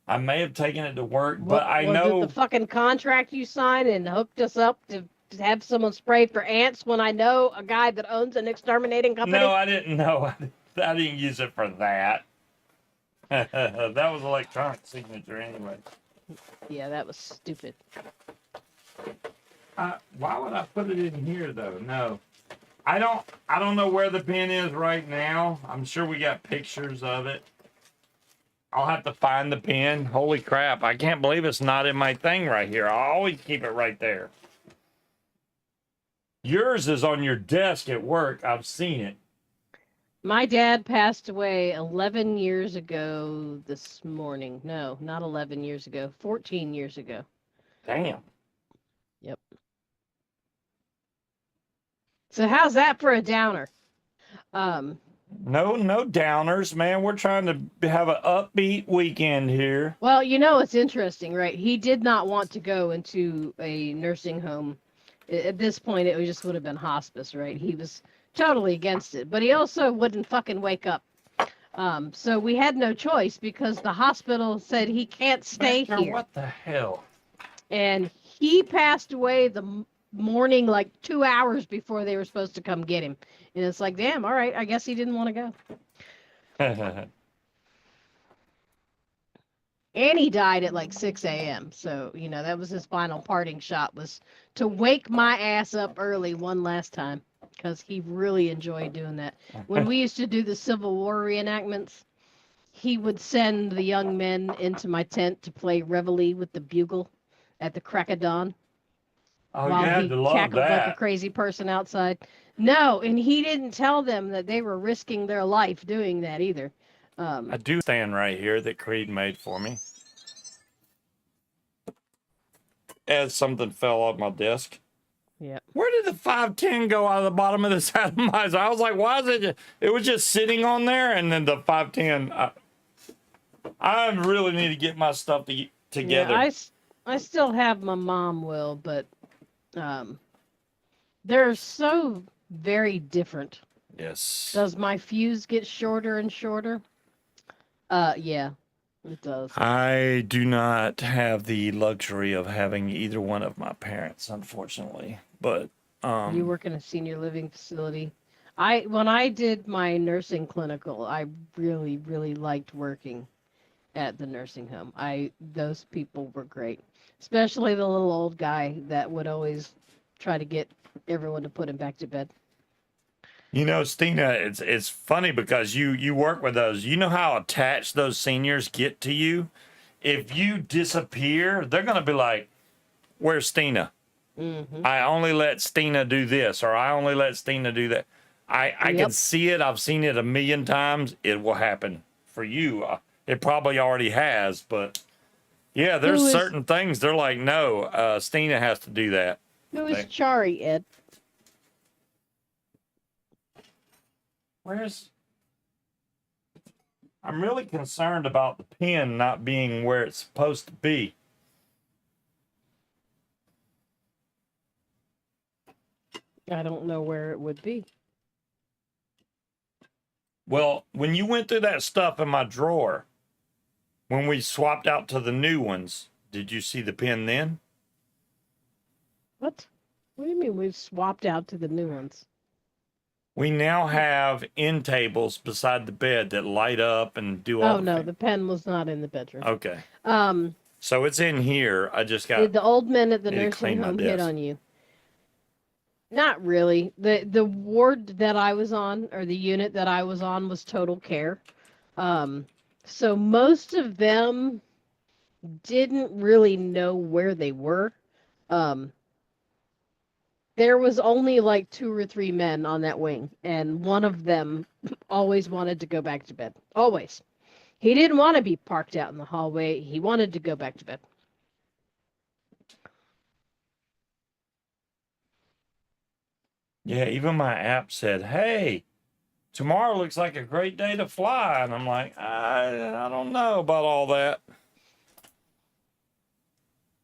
I may have taken it to work, but I was know it the fucking contract you signed and hooked us up to have someone spray for ants when I know a guy that owns an exterminating company? No, I didn't know. I didn't use it for that. That was electronic signature anyway. Yeah, that was stupid. Why would I put it in here though? No, I don't know where the pen is right now. I'm sure we got pictures of it. I'll have to find the pen. Holy crap! I can't believe it's not in my thing right here. I always keep it right there. Yours is on your desk at work. I've seen it. My dad passed away 11 years ago this morning. No, not 11 years ago. 14 years ago. Damn. Yep. So how's that for a downer? No downers, man. We're trying to have an upbeat weekend here. Well, you know, it's interesting, right? He did not want to go into a nursing home. At this point, it just would have been hospice, right? He was totally against it, but he also wouldn't fucking wake up. So we had no choice because the hospital said he can't stay Victor, here. what the hell? And he passed away the morning, like 2 hours before they were supposed to come get him. And it's like, damn, all right, I guess he didn't want to go. And he died at like 6 a.m. So, you know, that was his final parting shot, was to wake my ass up early one last time, because he really enjoyed doing that. When we used to do the Civil War reenactments, he would send the young men into my tent to play reveille with the bugle at the crack of dawn. Oh, while you had he to love cackled like a that. crazy person outside. No, and he didn't tell them that they were risking their life doing that either. I do stand right here that Creed made for me. As something fell off my desk. Yeah. Where did the 510 go out of the bottom of this atomizer? I was like, why is it? It was just sitting on there, and then the 510. I really need to get my stuff together. Yeah, I still have my mom will, but they're so very different. Yes. Does my fuse get shorter and shorter? Yeah, it does. I do not have the luxury of having either one of my parents, unfortunately. But You work in a senior living facility. When I did my nursing clinical, I really, really liked working at the nursing home. Those people were great, especially the little old guy that would always try to get everyone to put him back to bed. you know, Stina, it's funny because you work with those. You know how attached those seniors get to you. If you disappear, they're gonna be like, "Where's Stina? Mm-hmm. I only let Stina do this, or I only let Stina do that." I Yep. can see it. I've seen it a million times. It will happen for you. It probably already has, but yeah, there's certain things they're like, no, Stina has to do that. Who is Chari, Ed? I'm really concerned about the pen not being where it's supposed to be. I don't know where it would be. Well, when you went through that stuff in my drawer, when we swapped out to the new ones, did you see the pen then? What? What do you mean we've swapped out to the new ones? We now have end tables beside the bed that light up and do all. Oh no, the pen was not in the bedroom. Okay. Um, So it's in here. I just got. Did the old men at the need to clean nursing my home hit desk. on you? Not really. The ward that I was on, or the unit that I was on, was total care. So most of them didn't really know where they were. Um, there was only like 2 or 3 men on that wing, and one of them always wanted to go back to bed. Always. He didn't want to be parked out in the hallway. He wanted to go back to bed. Yeah, even my app said, "Hey, tomorrow looks like a great day to fly," and I'm like, I don't know about all that.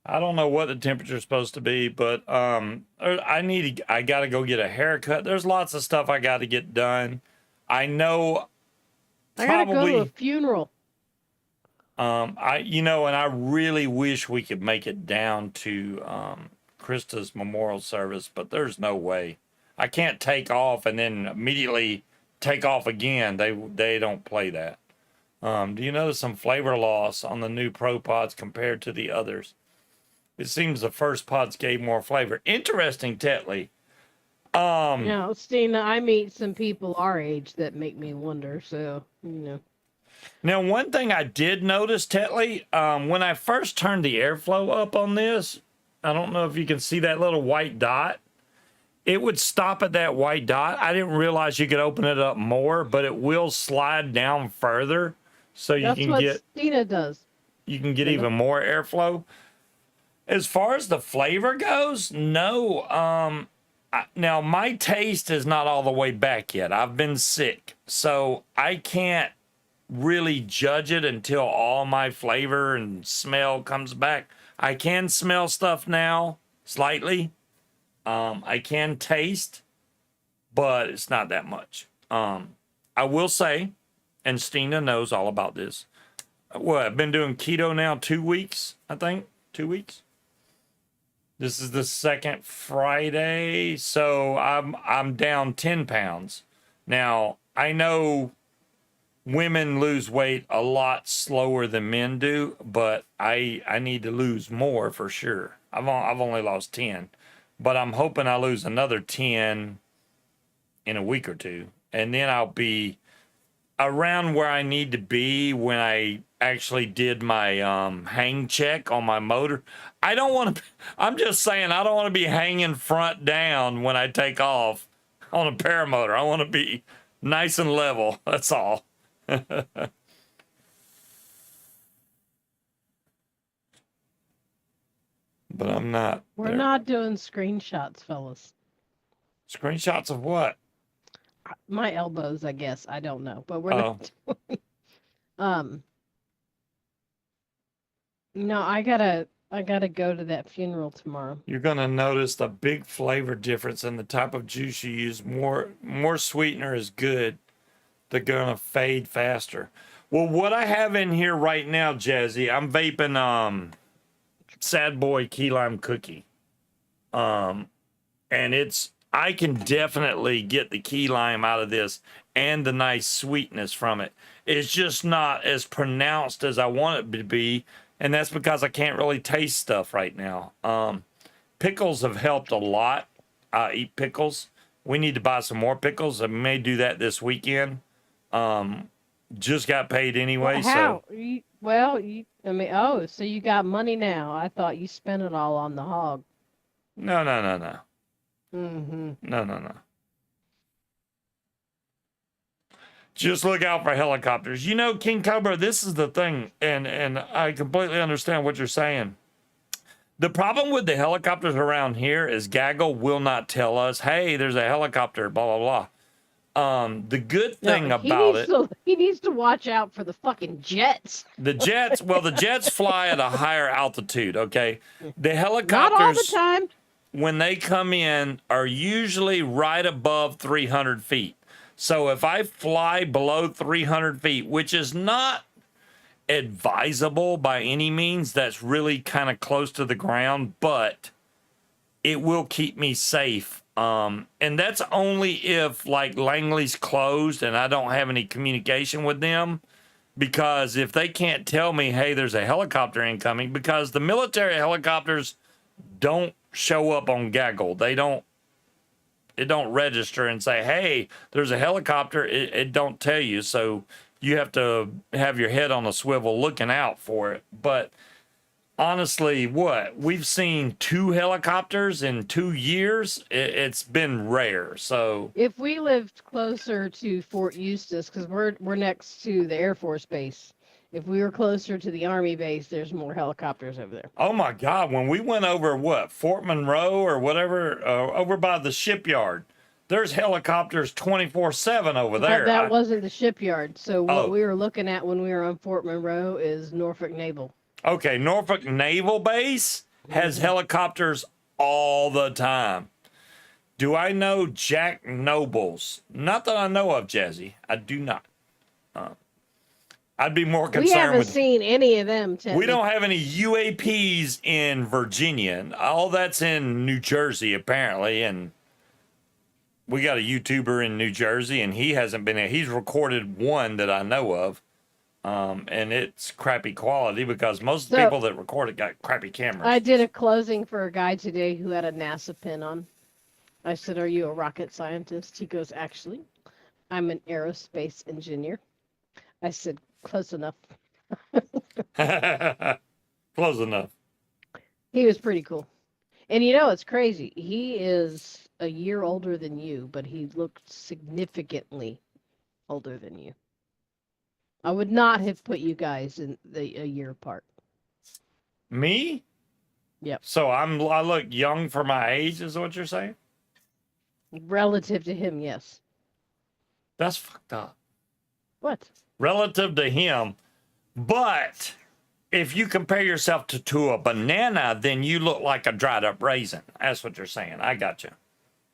I don't know what the temperature is supposed to be, but I got to go get a haircut. There's lots of stuff I got to get done. I know I gotta go to a probably funeral. and I really wish we could make it down to Krista's memorial service, but there's no way. I can't take off and then immediately take off again. They don't play that. Do you notice some flavor loss on the new Pro Pods compared to the others? It seems the first pods gave more flavor. Interesting, Tetley. Stina, I meet some people our age that make me wonder. So, Now, one thing I did notice, Tetley, when I first turned the airflow up on this, I don't know if you can see that little white dot. It would stop at that white dot. I didn't realize you could open it up more, but it will slide down further, so that's what Stina does. You can get even more airflow. As far as the flavor goes, no. Now my taste is not all the way back yet. I've been sick, so I can't really judge it until all my flavor and smell comes back. I can smell stuff now slightly. I can taste, but it's not that much. I will say, and Stina knows all about this. Well, I've been doing keto now 2 weeks, I think. 2 weeks. This is the second Friday, so I'm down 10 pounds. Now, I know women lose weight a lot slower than men do, but I need to lose more for sure. I've only lost 10, but I'm hoping I lose another 10 in a week or two, and then I'll be around where I need to be when I actually did my hang check on my motor. I don't want to, I'm just saying, I don't want to be hanging front down when I take off on a paramotor. I want to be nice and level. That's all. But I'm not. We're not doing screenshots, fellas. Screenshots of what? My elbows, I guess. I don't know, but we're not doing. No, I gotta go to that funeral tomorrow. You're gonna notice the big flavor difference in the type of juice you use. More sweetener is good. They're gonna fade faster. Well, what I have in here right now, Jazzy, I'm vaping Sad Boy Key Lime Cookie. And I can definitely get the key lime out of this and the nice sweetness from it. It's just not as pronounced as I want it to be, and that's because I can't really taste stuff right now. Pickles have helped a lot. I eat pickles. We need to buy some more pickles. I may do that this weekend. Just got paid anyway. How? So you got money now. I thought you spent it all on the hog. No. Mm-hmm. No. Just look out for helicopters. You know, King Cobra, this is the thing, and I completely understand what you're saying. The problem with the helicopters around here is Gaggle will not tell us, hey, there's a helicopter, blah, blah, blah. The good thing he needs to watch out for the fucking jets. The jets fly at a higher altitude, okay? The helicopters, not all the time. When they come in, are usually right above 300 feet. So if I fly below 300 feet, which is not advisable by any means, that's really kind of close to the ground, but it will keep me safe. And that's only if like Langley's closed and I don't have any communication with them, because if they can't tell me, hey, there's a helicopter incoming, because the military helicopters don't show up on Gaggle. It don't register and say, hey, there's a helicopter. It don't tell you. So you have to have your head on a swivel looking out for it. But honestly, what? We've seen 2 helicopters in 2 years. It's been rare. So, If we lived closer to Fort Eustis, because we're next to the Air Force Base, if we were closer to the Army base, there's more helicopters over there. oh my God, when we went over what, Fort Monroe or whatever, over by the shipyard, there's helicopters 24/7 over there. That wasn't the shipyard. So what Oh. we were looking at when we were on Fort Monroe is Norfolk Naval. Okay, Norfolk Naval Base has helicopters all the time. Do I know Jack Nobles? Not that I know of, Jazzy. I do not. I'd be more We concerned haven't with. seen any of them. We don't have any UAPs in Virginia. All that's in New Jersey, apparently. And we got a YouTuber in New Jersey, and he hasn't been. He's recorded one that I know of. And it's crappy quality because most of the people that record it got crappy cameras. I did a closing for a guy today who had a NASA pin on. I said, "Are you a rocket scientist?" He goes, "Actually, I'm an aerospace engineer." I said, "Close enough." Close enough. He was pretty cool. And you know, it's crazy. He is a year older than you, but he looked significantly older than you. I would not have put you guys in a year apart. Me? Yep. So I look young for my age, is what you're saying? Relative to him, yes. That's fucked up. What? Relative to him. But if you compare yourself to a banana, then you look like a dried up raisin. That's what you're saying. I got you.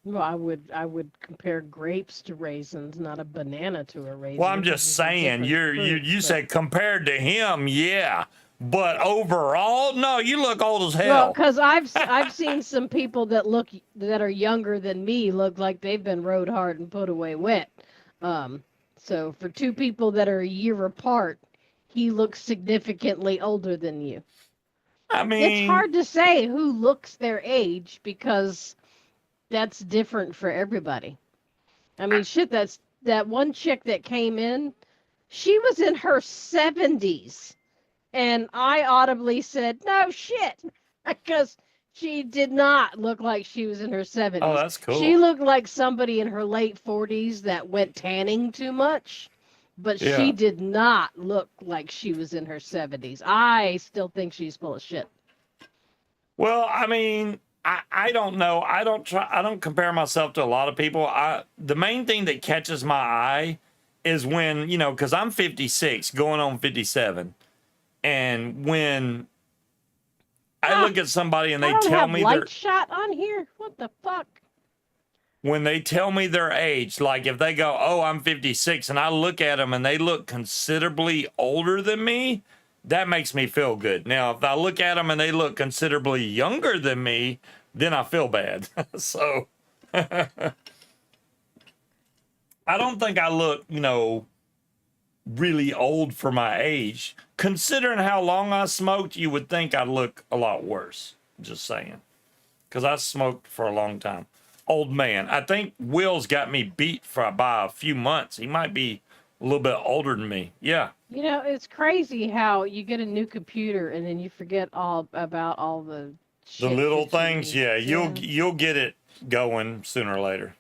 Well, I would compare grapes to raisins, not a banana to a raisin. Well, I'm just saying, you said compared to him, yeah. But overall, no, you look old as hell. Well, because I've seen some people that are younger than me look like they've been rode hard and put away wet. So for two people that are a year apart, he looks significantly older than you. I mean, It's hard to say who looks their age because that's different for everybody. I mean, shit, that one chick that came in, she was in her 70s. And I audibly said, "No shit," because she did not look like she was in her 70s. Oh, that's cool. She looked like somebody in her late 40s that went tanning too much, but Yeah. she did not look like she was in her 70s. I still think she's full of shit. Well, I mean, I don't know. I don't compare myself to a lot of people. The main thing that catches my eye is when, because I'm 56 going on 57. And when I look at somebody and they tell me light shot on here. What the fuck? When they tell me their age, like if they go, "Oh, I'm 56," and I look at them and they look considerably older than me, that makes me feel good. Now, if I look at them and they look considerably younger than me, then I feel bad. So I don't think I look, really old for my age. Considering how long I smoked, you would think I'd look a lot worse. Just saying. Because I smoked for a long time. Old man. I think Will's got me beat by a few months. He might be a little bit older than me. Yeah. It's crazy how you get a new computer and then you forget all about all the shit little that you things. need. Yeah. You'll get it going sooner or later.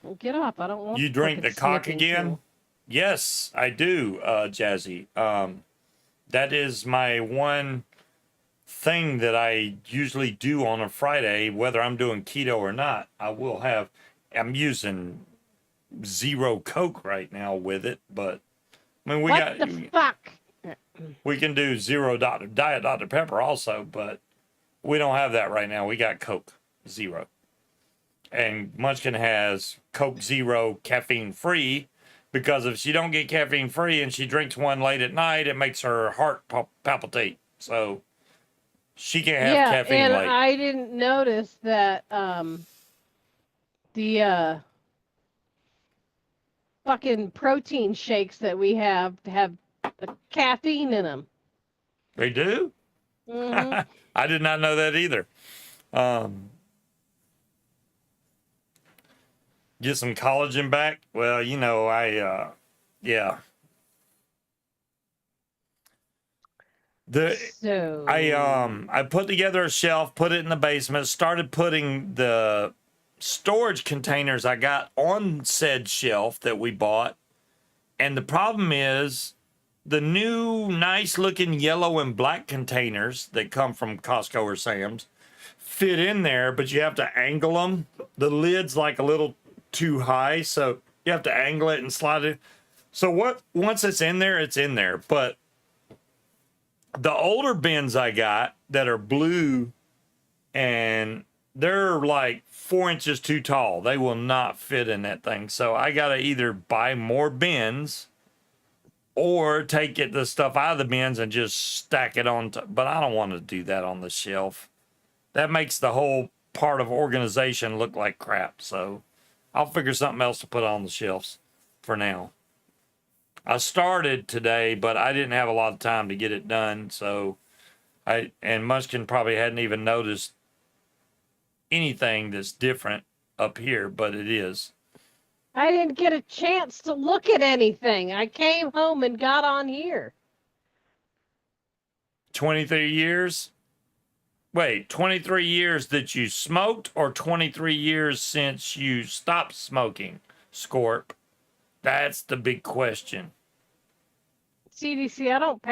Well, get up. I don't want You drink the fucking cock sniffing again? tool. Yes, I do, Jazzy. That is my one thing that I usually do on a Friday, whether I'm doing keto or not. I'm using zero Coke right now with it, but I mean, What the fuck? we can do Diet Dr. Pepper also, but we don't have that right now. We got Coke Zero. And Munchkin has Coke Zero caffeine free. Because if she don't get caffeine free and she drinks one late at night, it makes her heart palpitate. So she can't have caffeine late. I didn't notice that the fucking protein shakes that we have caffeine in them. They do? Mm-hmm. I did not know that either. Get some collagen back. Well, yeah. I put together a shelf, put it in the basement, started putting the storage containers I got on said shelf that we bought. And the problem is the new nice looking yellow and black containers that come from Costco or Sam's fit in there, but you have to angle them. The lid's like a little too high, so you have to angle it and slide it. So once it's in there, it's in there. But the older bins I got that are blue, and they're like 4 inches too tall. They will not fit in that thing. So I got to either buy more bins or take the stuff out of the bins and just stack it on. But I don't want to do that on the shelf. That makes the whole part of organization look like crap. So I'll figure something else to put on the shelves for now. I started today, but I didn't have a lot of time to get it done. So and Munchkin probably hadn't even noticed anything that's different up here, but it is. I didn't get a chance to look at anything. I came home and got on here. 23 years? Wait, 23 years that you smoked or 23 years since you stopped smoking, Scorp? That's the big question. CDC, I don't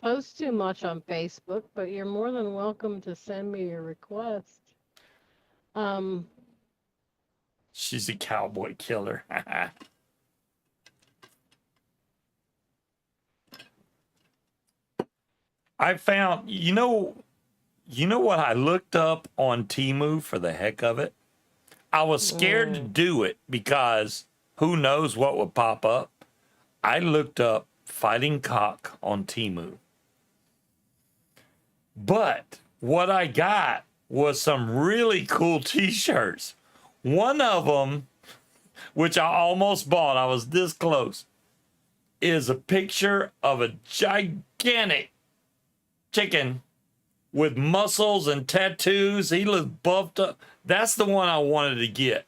post too much on Facebook, but you're more than welcome to send me your request. She's a cowboy killer. I found, you know what I looked up on Temu for the heck of it? I was scared to do it because who knows what would pop up. I looked up fighting cock on Temu. But what I got was some really cool t-shirts. One of them, which I almost bought, I was this close, is a picture of a gigantic chicken with muscles and tattoos. He looks buffed up. That's the one I wanted to get.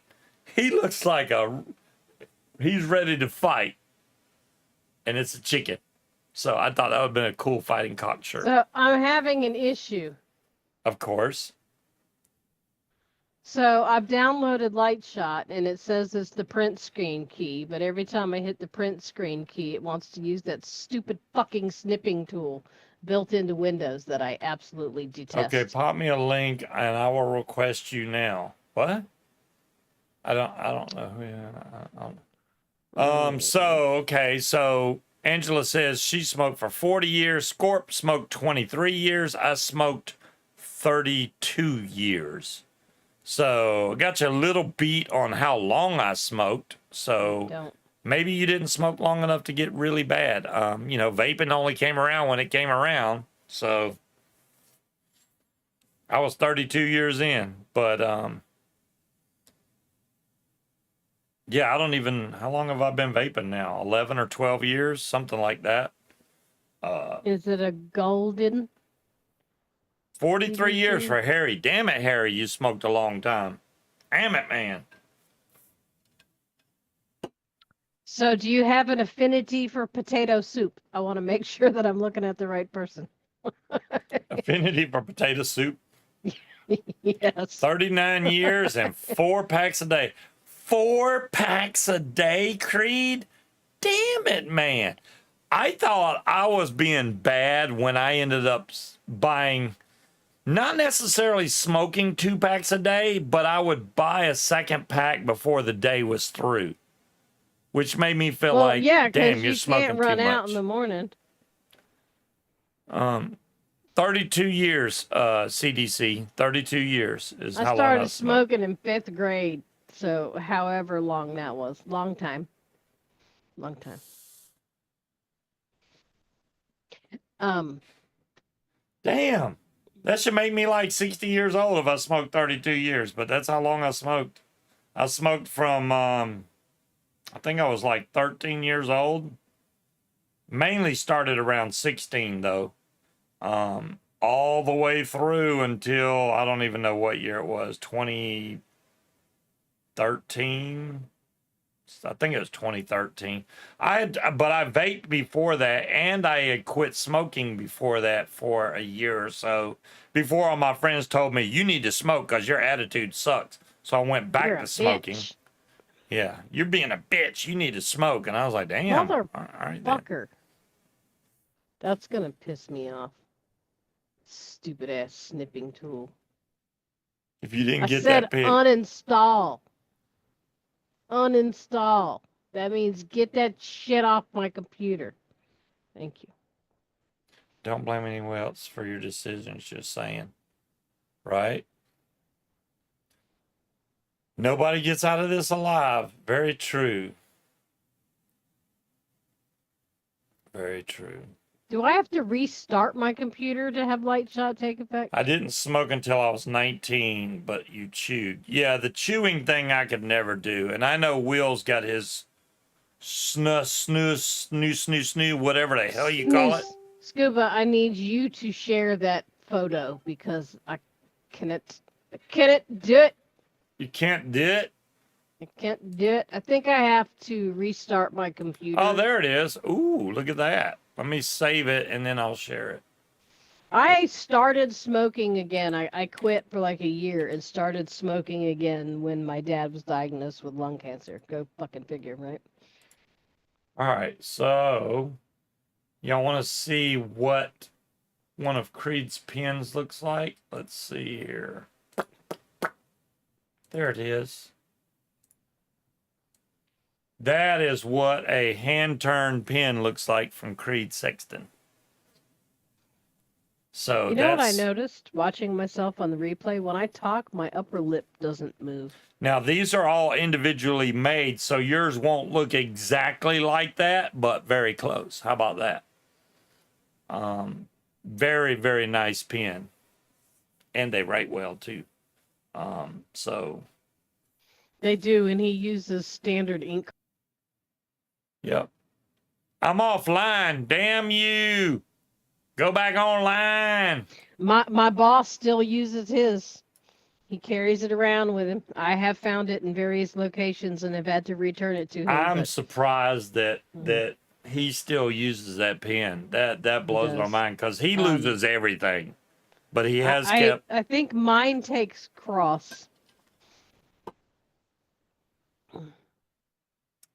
He looks like he's ready to fight. And it's a chicken. So I thought that would have been a cool fighting cock shirt. So I'm having an issue. Of course. So I've downloaded Lightshot, and it says it's the print screen key, but every time I hit the print screen key, it wants to use that stupid fucking snipping tool built into Windows that I absolutely detest. Okay, pop me a link, and I will request you now. What? I don't know. So Angela says she smoked for 40 years. Scorp smoked 23 years. I smoked 32 years. So I got you a little beat on how long I smoked. So maybe you didn't smoke long enough to get really bad. Vaping only came around when it came around. So I was 32 years in, but yeah, I don't even, how long have I been vaping now? 11 or 12 years, something like that. Is it a golden? 43 years for Harry. Damn it, Harry, you smoked a long time. Damn it, man. So do you have an affinity for potato soup? I want to make sure that I'm looking at the right person. Affinity for potato soup? Yes. 39 years and 4 packs a day. 4 packs a day, Creed? Damn it, man. I thought I was being bad when I ended up buying, not necessarily smoking 2 packs a day, but I would buy a second pack before the day was through, which made me feel like, damn, you're smoking too much. You can't run out in the morning. 32 years, CDC. 32 years is how long I started smoking in 5th grade, so however long that was. Long time. Damn. That should make me like 60 years old if I smoked 32 years, but that's how long I smoked. I smoked from, I think I was like 13 years old. Mainly started around 16, though. All the way through until, I don't even know what year it was, 2013. I think it was 2013. But I vaped before that, and I had quit smoking before that for a year or so. Before all my friends told me, you need to smoke because your attitude sucks. So I went back You're to a smoking. bitch. Yeah, you're being a bitch. You need to smoke. And I was like, damn. All right, then. Motherfucker. That's gonna piss me off. Stupid ass snipping tool. If you didn't I get said that pic, uninstall. Uninstall. That means get that shit off my computer. Thank you. don't blame anyone else for your decisions. Just saying. Right? Nobody gets out of this alive. Very true. Very true. Do I have to restart my computer to have light shot take effect? I didn't smoke until I was 19, but you chewed. Yeah, the chewing thing I could never do. And I know Will's got his snoo, whatever the hell you call it. Scuba, I need you to share that photo because I cannot do it. You can't do it? I can't do it. I think I have to restart my computer. Oh, there it is. Ooh, look at that. Let me save it and then I'll share it. I started smoking again. I quit for like a year and started smoking again when my dad was diagnosed with lung cancer. Go fucking figure, right? All right, so y'all want to see what one of Creed's pins looks like? Let's see here. There it is. That is what a hand-turned pin looks like from Creed Sexton. So you know what I noticed watching myself on the replay? When I talk, my upper lip doesn't move. Now, these are all individually made, so yours won't look exactly like that, but very close. How about that? Very, very nice pen. And they write well, too. So... They do, and he uses standard ink. Yep. I'm offline. Damn you. Go back online. My boss still uses his. He carries it around with him. I have found it in various locations and have had to return it to him. I'm surprised that he still uses that pen. That blows my mind because he loses everything. But he has kept. I think mine takes cross.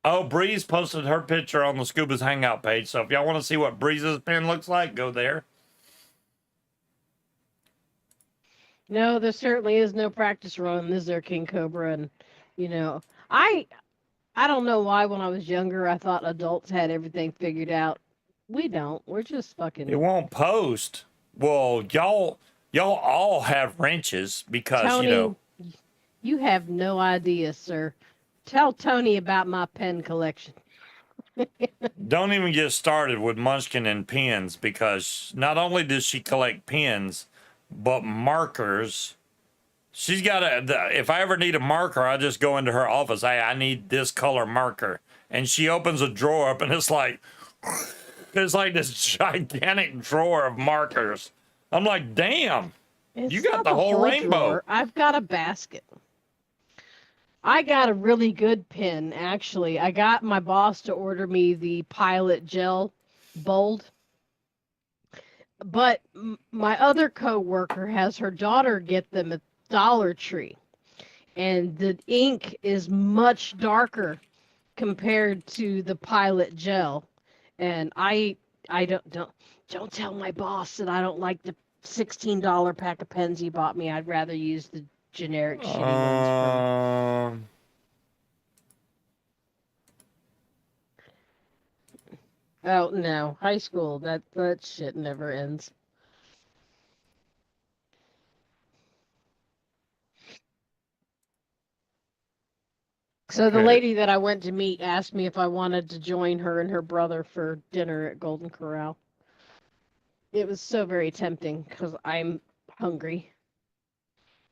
Oh, Breeze posted her picture on the Scuba's Hangout page. So if y'all want to see what Breeze's pen looks like, go there. No, there certainly is no practice run. This is their King Cobra, and I don't know why when I was younger I thought adults had everything figured out. We don't. We're just fucking. It won't post. Well, y'all all have wrenches because Tony, you have no idea, sir. Tell Tony about my pen collection. Don't even get started with Munchkin and pens because not only does she collect pens, but markers. She's got if I ever need a marker, I just go into her office. Hey, I need this color marker. And she opens a drawer up and it's like this gigantic drawer of markers. I'm like, damn, you got the whole rainbow. Drawer. I've got a basket. I got a really good pen, actually. I got my boss to order me the Pilot Gel Bold. But my other coworker has her daughter get them at Dollar Tree. And the ink is much darker compared to the Pilot Gel. And I don't tell my boss that I don't like the $16 pack of pens he bought me. I'd rather use the generic shitty ones from. Oh no, high school, that shit never ends. So the lady that I went to meet asked me if I wanted to join her and her brother for dinner at Golden Corral. It was so very tempting because I'm hungry.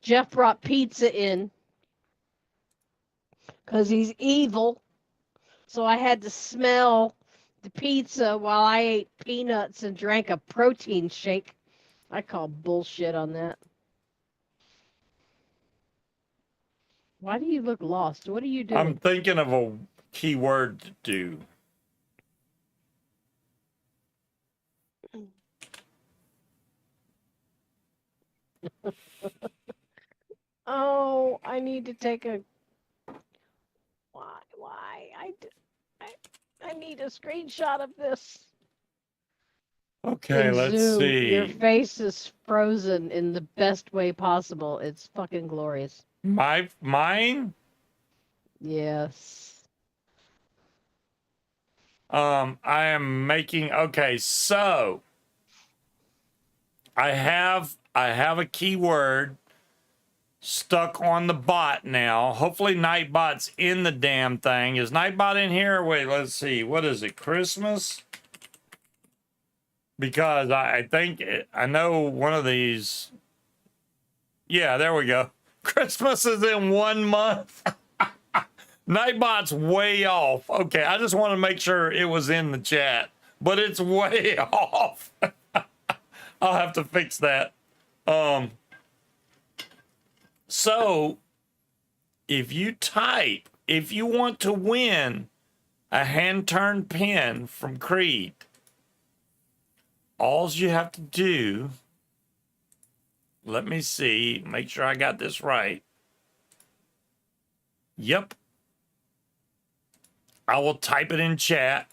Jeff brought pizza in because he's evil. So I had to smell the pizza while I ate peanuts and drank a protein shake. I call bullshit on that. Why do you look lost? What are you doing? I'm thinking of a keyword to do. Oh, I need to take a. Why? I need a screenshot of this. Okay, In let's Zoom, your see. face is frozen in the best way possible. It's fucking glorious. Mine? Yes. I am making, okay, so I have a keyword stuck on the bot now. Hopefully Nightbot's in the damn thing. Is Nightbot in here? Wait, let's see. What is it? Christmas? Because I think I know one of these. Yeah, there we go. Christmas is in 1 month. Nightbot's way off. Okay, I just want to make sure it was in the chat, but it's way off. I'll have to fix that. So if you want to win a hand-turned pin from Creed, all you have to do, let me see, make sure I got this right. Yep. I will type it in chat.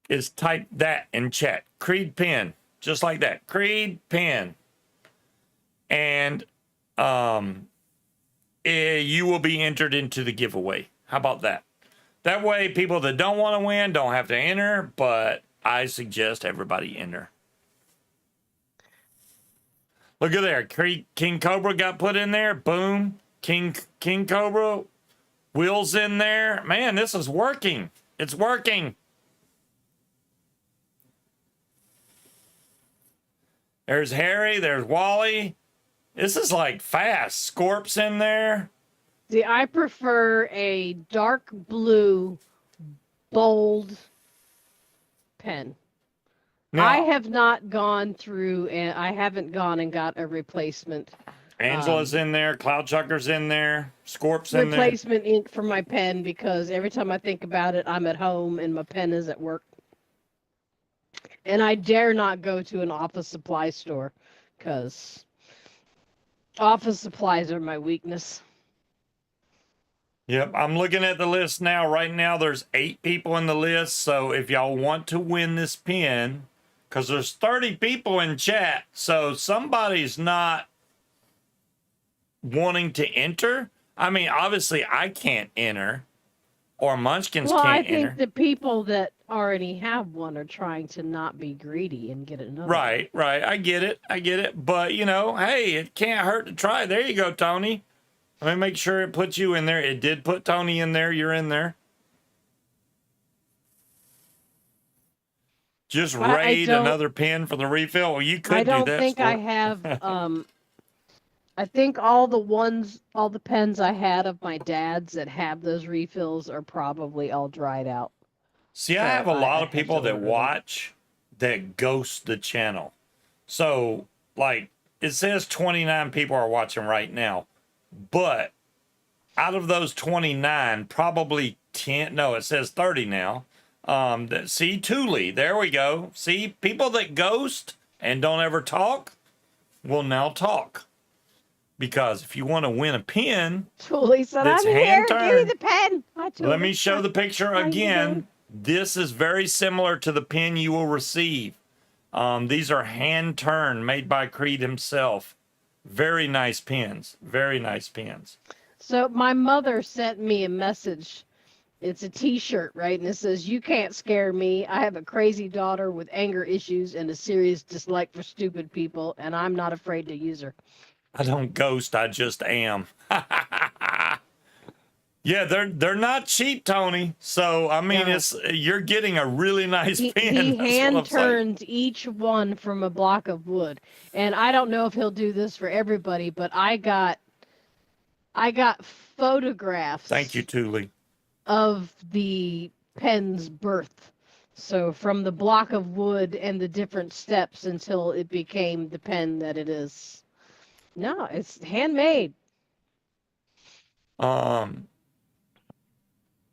Is type that in chat. Creed pin. Just like that. Creed pin. And you will be entered into the giveaway. How about that? That way, people that don't want to win don't have to enter, but I suggest everybody enter. Look at there. King Cobra got put in there. Boom. King Cobra. Will's in there. Man, this is working. It's working. There's Harry. There's Wally. This is like fast. Scorp's in there. See, I prefer a dark blue, bold pen. Now, I have not gone through, and I haven't gone and got a replacement. Angela's in there. Cloud Chucker's in there. Scorp's in there. Replacement ink for my pen, because every time I think about it, I'm at home and my pen is at work. And I dare not go to an office supply store, because office supplies are my weakness. Yep, I'm looking at the list now. Right now, there's 8 people in the list. So if y'all want to win this pin, because there's 30 people in chat, so somebody's not wanting to enter. I mean, obviously, I can't enter, or Munchkins Well, I can't think enter. the people that already have one are trying to not be greedy and get another one. Right. I get it. But, you know, hey, it can't hurt to try. There you go, Tony. Let me make sure it puts you in there. It did put Tony in there. You're in there. Just raid another pin for the refill. Well, you could do that. I don't think I have. I think all the pens I had of my dad's that have those refills are probably all dried out. See, So I have a lot of have to people that order them. watch that ghost the channel. So, like, it says 29 people are watching right now. But out of those 29, probably 10, no, it says 30 now. See, Thule, there we go. See, people that ghost and don't ever talk will now talk. Because if you want to win a pin, Thule said, that's I'm here, hand-turned. give me the pen. Let me show the picture How you again. doing? This is very similar to the pin you will receive. These are hand-turned, made by Creed himself. Very nice pins. Very nice pins. So my mother sent me a message. It's a t-shirt, right? And it says, you can't scare me. I have a crazy daughter with anger issues and a serious dislike for stupid people, and I'm not afraid to use her. I don't ghost, I just am. Yeah, they're not cheap, Tony. So I mean, No. you're getting a really nice He pin. That's what I'm saying. hand turns each one from a block of wood. And I don't know if he'll do this for everybody, but I got photographs Thank you, Thule. of the pen's birth. So from the block of wood and the different steps until it became the pen that it is. No, it's handmade. Um,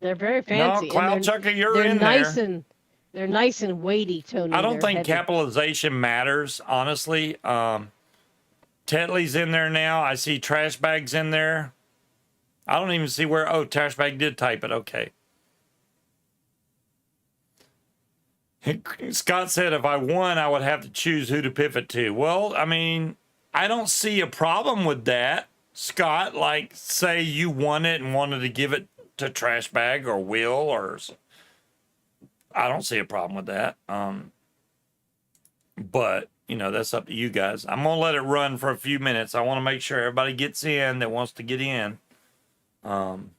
They're very no, fancy, and Cloud Chucker, you're they're in nice there. and they're nice and weighty, Tony. I don't They're think heavy. capitalization matters, honestly. Tetley's in there now. I see trash bags in there. I don't even see where. Oh, trash bag did type it. Okay. Scott said if I won, I would have to choose who to pivot to. Well, I mean, I don't see a problem with that, Scott. Like, say you won it and wanted to give it to trash bag or Will or. I don't see a problem with that. But you know, that's up to you guys. I'm gonna let it run for a few minutes. I want to make sure everybody gets in that wants to get in. And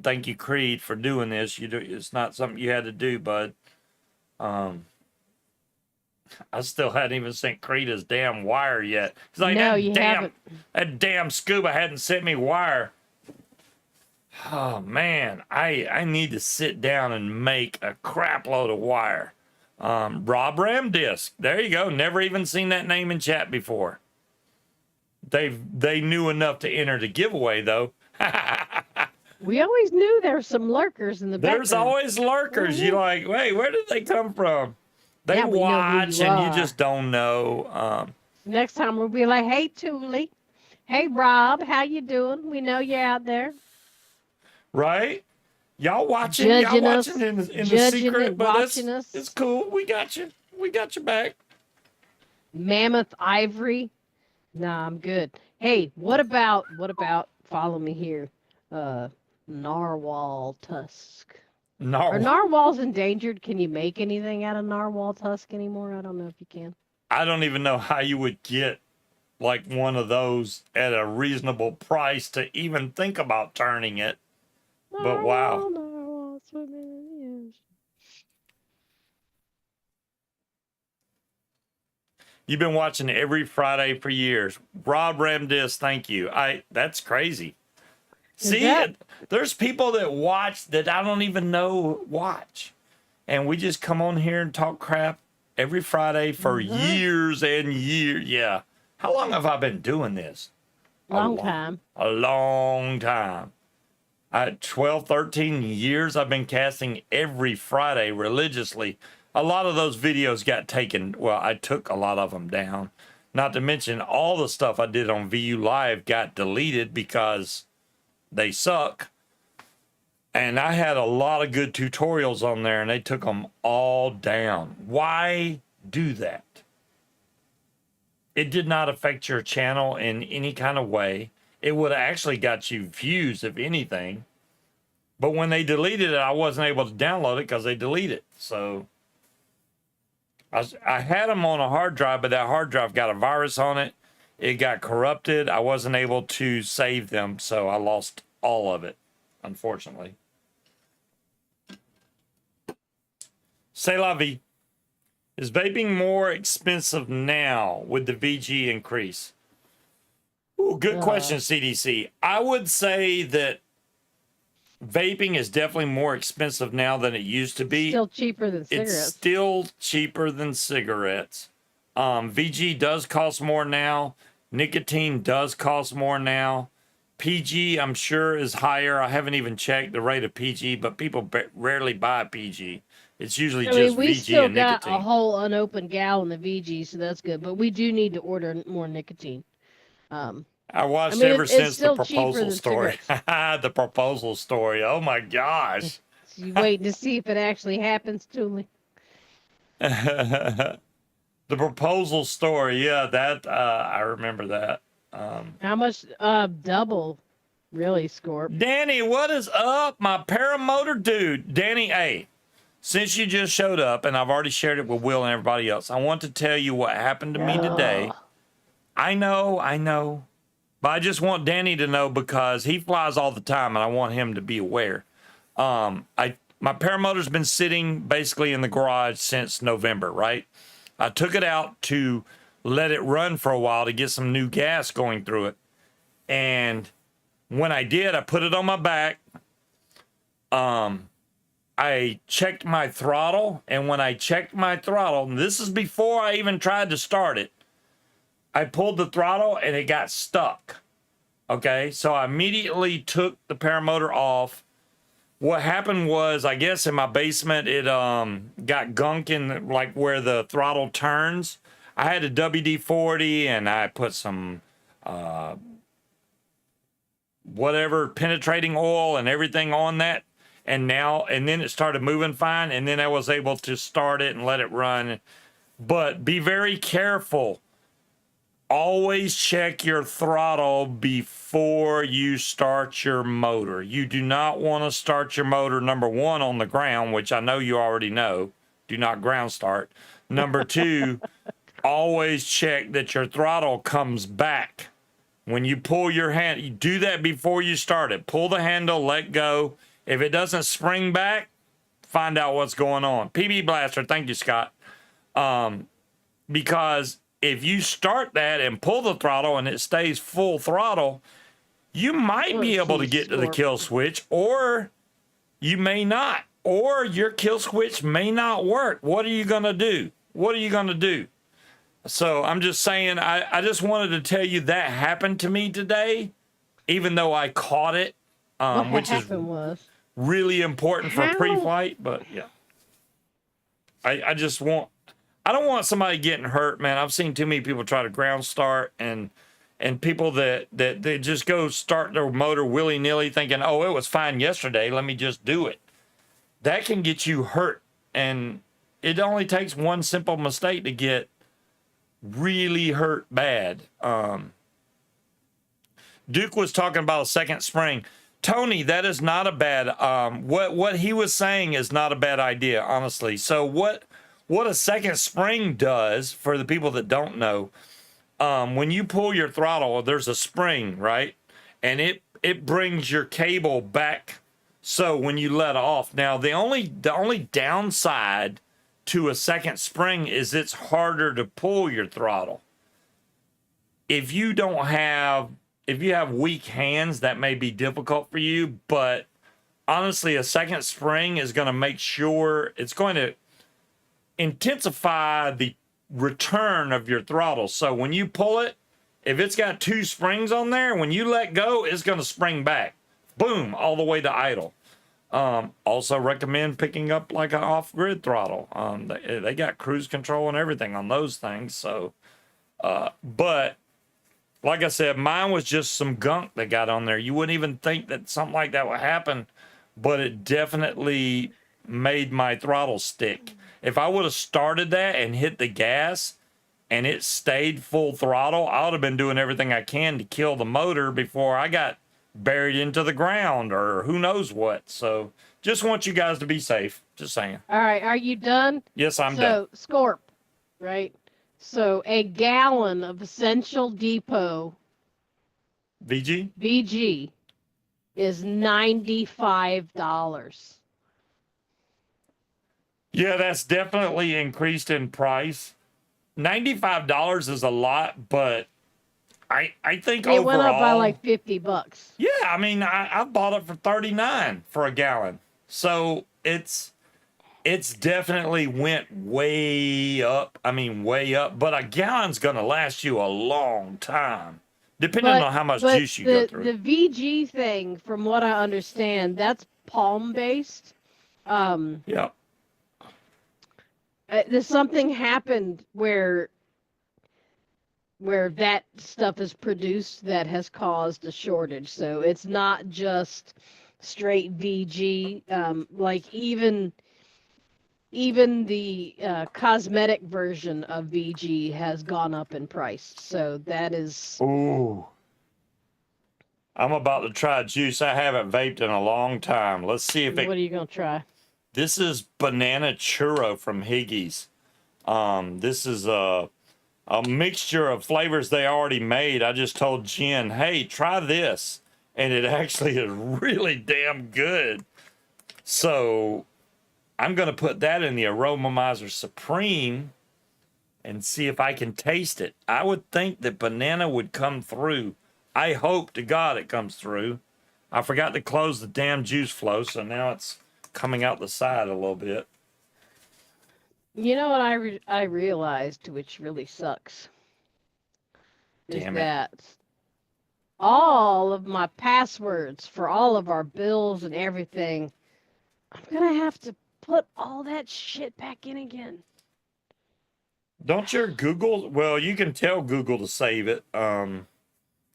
thank you, Creed, for doing this. It's not something you had to do, bud. I still hadn't even sent Creed his damn wire yet. He's like, No, you haven't. That damn Scuba hadn't sent me wire. Oh man, I need to sit down and make a crap load of wire. Rob Ramdisk, there you go. Never even seen that name in chat before. They knew enough to enter the giveaway though. We always knew there were some lurkers in the background. There's always lurkers. You're like, wait, where did they come from? They Yeah, we know who watch you and you are. just don't know. Next time we'll be like, hey, Thule. Hey, Rob, how you doing? We know you're out there. Right? Y'all watching? Judging Y'all us, watching in the judging secret? and But watching us. it's cool. We got you. We got your back. Mammoth Ivory. Nah, I'm good. Hey, what about follow me here? Narwhal tusk. No. Are narwhals endangered? Can you make anything out of narwhal tusk anymore? I don't know if you can. I don't even know how you would get like one of those at a reasonable price to even think about turning it. But wow. Narwhal swimming in the ocean. You've been watching every Friday for years. Rob Ramdis, thank you. That's crazy. There's people that watch that I don't even know watch. And we just come on here and talk crap every Friday for years and years. Yeah. How long have I been doing this? Long time. A long time. 12, 13 years I've been casting every Friday religiously. A lot of those videos got taken. Well, I took a lot of them down. Not to mention all the stuff I did on VU Live got deleted because they suck. And I had a lot of good tutorials on there and they took them all down. Why do that? It did not affect your channel in any kind of way. It would have actually got you views, if anything. But when they deleted it, I wasn't able to download it because they deleted it. So I had them on a hard drive, but that hard drive got a virus on it. It got corrupted. I wasn't able to save them, so I lost all of it, unfortunately. C'est la vie. Is vaping more expensive now with the VG increase? Ooh, good question, CDC. I would say that vaping is definitely more expensive now than it used to be. Still cheaper than cigarettes. It's still cheaper than cigarettes. VG does cost more now. Nicotine does cost more now. PG, I'm sure, is higher. I haven't even checked the rate of PG, but people rarely buy PG. It's usually just we VG still and got nicotine. a whole unopened gal in the VG, so that's good. But we do need to order more nicotine. I watched mean, ever it's since the still cheaper proposal than story. The proposal story. Oh my gosh. So you waiting to see if it actually happens to me. The proposal story. Yeah, that I remember that. How much double really, Scorp? Danny, what is up, my paramotor dude? Danny, hey, since you just showed up, and I've already shared it with Will and everybody else, I want to tell you what happened to me today. I know. But I just want Danny to know because he flies all the time, and I want him to be aware. My paramotor's been sitting basically in the garage since November, right? I took it out to let it run for a while to get some new gas going through it. And when I did, I put it on my back. I checked my throttle, and when I checked my throttle, and this is before I even tried to start it, I pulled the throttle and it got stuck. Okay, so I immediately took the paramotor off. What happened was, I guess in my basement, it got gunk in like where the throttle turns. I had a WD-40 and I put some whatever penetrating oil and everything on that. And then it started moving fine. And then I was able to start it and let it run. But be very careful. Always check your throttle before you start your motor. You do not want to start your motor, number one, on the ground, which I know you already know. Do not ground start. Number two, always check that your throttle comes back. When you pull your hand, you do that before you start it. Pull the handle, let go. If it doesn't spring back, find out what's going on. PB Blaster, thank you, Scott. Because if you start that and pull the throttle and it stays full throttle, you might be able to get to the kill switch, or you may not, or your kill switch may not work. What are you going to do? What are you going to do? So I'm just saying, I just wanted to tell you that happened to me today, even though I caught it, which is really important for pre-flight. But yeah, I don't want somebody getting hurt, man. I've seen too many people try to ground start and people that they just go start their motor willy-nilly thinking, oh, it was fine yesterday, let me just do it. That can get you hurt. And it only takes one simple mistake to get really hurt bad. Duke was talking about a second spring. Tony, that is not a bad, what he was saying is not a bad idea, honestly. So what a second spring does, for the people that don't know, when you pull your throttle, there's a spring, right? And it brings your cable back. So when you let off, now the only downside to a second spring is it's harder to pull your throttle. If you have weak hands, that may be difficult for you, but honestly, a second spring is going to make sure it's going to intensify the return of your throttle. So when you pull it, if it's got two springs on there, when you let go, it's going to spring back. Boom, all the way to idle. Also recommend picking up like an off-grid throttle. They got cruise control and everything on those things. So, but like I said, mine was just some gunk that got on there. You wouldn't even think that something like that would happen, but it definitely made my throttle stick. If I would have started that and hit the gas and it stayed full throttle, I would have been doing everything I can to kill the motor before I got buried into the ground or who knows what. So just want you guys to be safe. Just saying. All right. Are you done? Yes, I'm done. So, Scorp, right? So a gallon of Essential Depot VG is $95. Yeah, that's definitely increased in price. $95 is a lot, but I think it overall went up by like $50. Yeah, I mean, I bought it for $39 for a gallon, so it's definitely went way up. I mean, way up. But a gallon's gonna last you a long time, depending on how much juice you go through. The VG thing, from what I understand, that's palm based. Yeah. There's something happened where that stuff is produced that has caused a shortage. So it's not just straight VG. Like even the cosmetic version of VG has gone up in price. So that is. Ooh. I'm about to try juice. I haven't vaped in a long time. Let's see if it. What are you gonna try? This is banana churro from Higgy's. This is a mixture of flavors they already made. I just told Jen, hey, try this. And it actually is really damn good. So I'm going to put that in the Aromomizer Supreme and see if I can taste it. I would think that banana would come through. I hope to God it comes through. I forgot to close the damn juice flow, so now it's coming out the side a little bit. You know what I realized, which really sucks, is Damn it. that all of my passwords for all of our bills and everything. I'm gonna have to put all that shit back in again. Don't your Google? Well, you can tell Google to save it.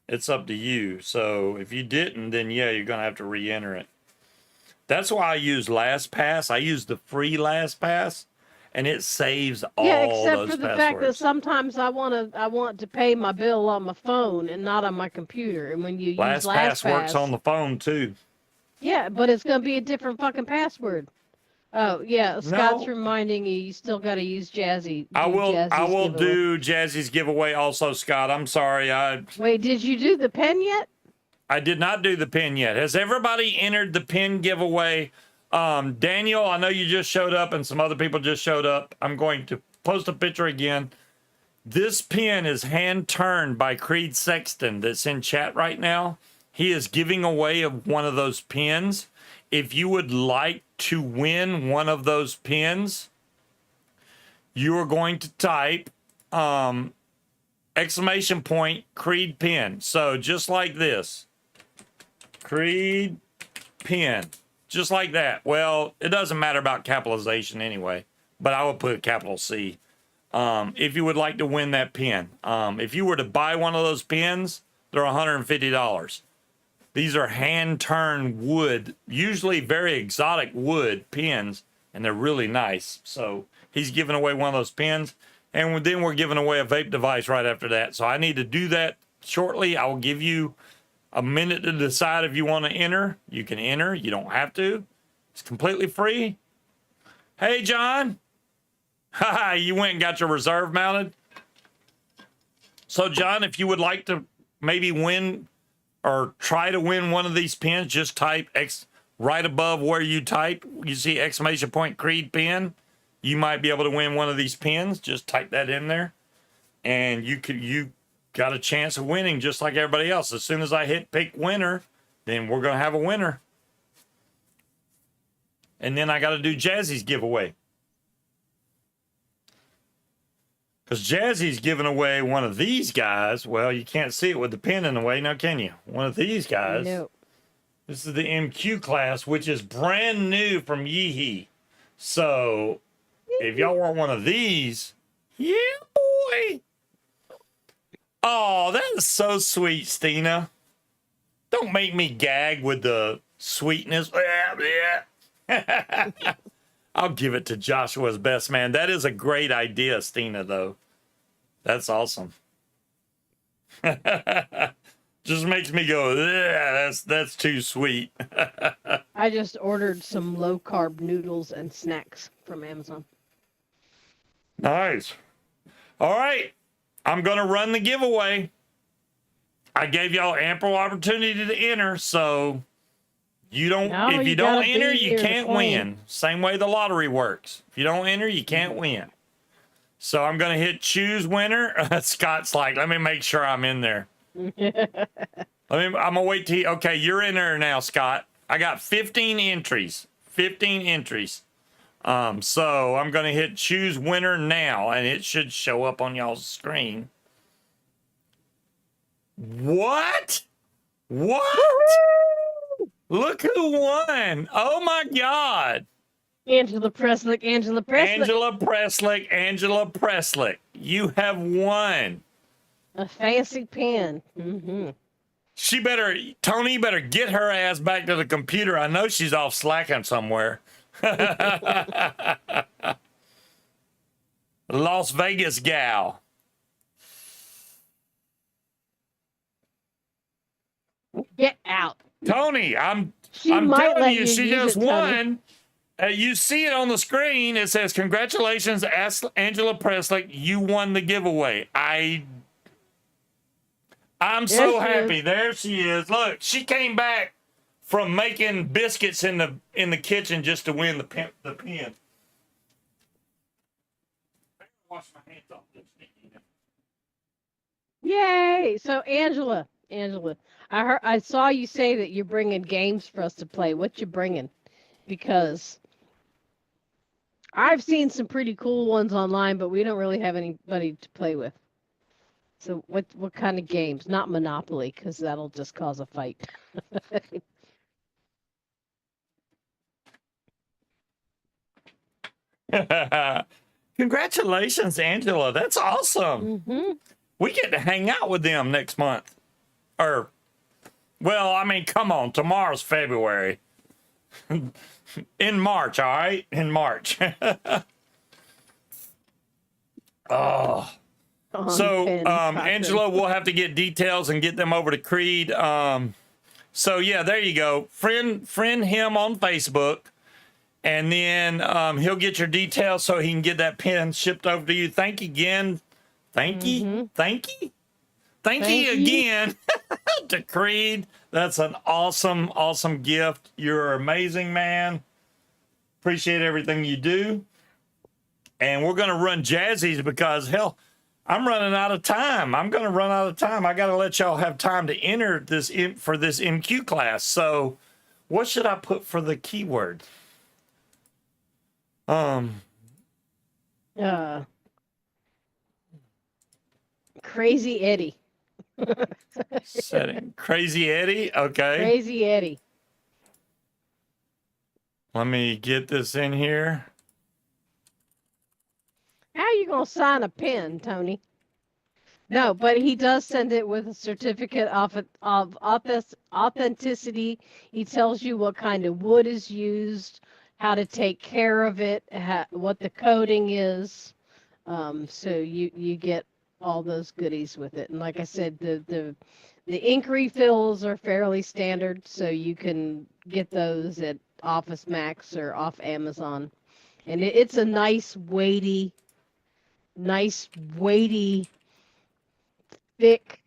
It's up to you. So if you didn't, then yeah, you're gonna have to re-enter it. That's why I use LastPass. I use the free LastPass, and it saves all Yeah, except those for the passwords. fact that sometimes I want to pay my bill on my phone and not on my computer. And when you use LastPass works LastPass, on the phone too. yeah, but it's gonna be a different fucking password. Oh yeah, Scott's No. reminding you still got to use Jazzy. I will Jazzy's giveaway. do Jazzy's giveaway also, Scott. I'm sorry. Wait, did you do the pen yet? I did not do the pin yet. Has everybody entered the pin giveaway? Daniel, I know you just showed up and some other people just showed up. I'm going to post a picture again. This pin is hand turned by Creed Sexton that's in chat right now. He is giving away one of those pins. If you would like to win one of those pins, you are going to type exclamation point Creed pin. So just like this. Creed pin. Just like that. Well, it doesn't matter about capitalization anyway, but I would put capital C. If you would like to win that pin. If you were to buy one of those pins, they're $150. These are hand-turned wood, usually very exotic wood pins, and they're really nice. So he's giving away one of those pins, and then we're giving away a vape device right after that. So I need to do that shortly. I will give you a minute to decide if you want to enter. You can enter. You don't have to. It's completely free. Hey, John. Haha, you went and got your reserve mounted. So, John, if you would like to maybe win or try to win one of these pins, just type X right above where you type. You see exclamation point Creed pin. You might be able to win one of these pins. Just type that in there, and you got a chance of winning just like everybody else. As soon as I hit pick winner, then we're gonna have a winner, and then I got to do Jazzy's giveaway. Because Jazzy's giving away one of these guys. Well, you can't see it with the pin in the way, now can you? One of these guys. No. This is the MQ class, which is brand new from Yeehee. So, if y'all want one of these, yeah, boy. Oh, that is so sweet, Stina. Don't make me gag with the sweetness. I'll give it to Joshua's best man. That is a great idea, Stina, though. That's awesome. Just makes me go, yeah, that's too sweet. I just ordered some low carb noodles and snacks from Amazon. Nice. All right. I'm going to run the giveaway. I gave y'all ample opportunity to enter, so if you don't enter, you can't win. Same way the lottery works. If you don't enter, you can't win. So I'm going to hit choose winner. Scott's like, let me make sure I'm in there. I'm going to wait till okay, you're in there now, Scott. I got 15 entries. 15 entries. So I'm going to hit choose winner now, and it should show up on y'all's screen. What? What? Look who won. Oh, my God. Angela Preslick. Angela Preslick. You have won. A fancy pen. Mm-hmm. Tony better get her ass back to the computer. I know she's off slacking somewhere. Las Vegas gal. Get out. Tony, I'm might telling let you, she use just it, won. You see it on the screen. It says, congratulations, Angela Preslick. You won the giveaway. I'm so happy. There she is. Look, she came back from making biscuits in the kitchen just to win the pin. Wash my hands off this. Yay! So Angela, I saw you say that you're bringing games for us to play. What you bringing? Because I've seen some pretty cool ones online, but we don't really have anybody to play with. So what kind of games? Not Monopoly, because that'll just cause a fight. Congratulations, Angela. That's awesome. Hmm. We get to hang out with them next month. Or, well, I mean, come on. Tomorrow's February. In March, all right? In March. Oh. So, Angela, we'll have to get details and get them over to Creed. So, yeah, there you go. Friend him on Facebook. And then he'll get your details so he can get that pen shipped over to you. Thank you again. Thank you. Thank you. Thank you again to Creed. That's an awesome, awesome gift. You're an amazing man. Appreciate everything you do. And we're going to run Jazzy's because, hell, I'm running out of time. I'm going to run out of time. I got to let y'all have time to enter this for this MQ class. So what should I put for the keyword? Crazy Eddie. Setting Crazy Eddie. Okay. Crazy Eddie. Let me get this in here. How are you gonna sign a pen, Tony? No, but he does send it with a certificate of authenticity. He tells you what kind of wood is used, how to take care of it, what the coating is. So you get all those goodies with it. And like I said, the ink refills are fairly standard, so you can get those at Office Max or off Amazon. And it's a nice weighty, thick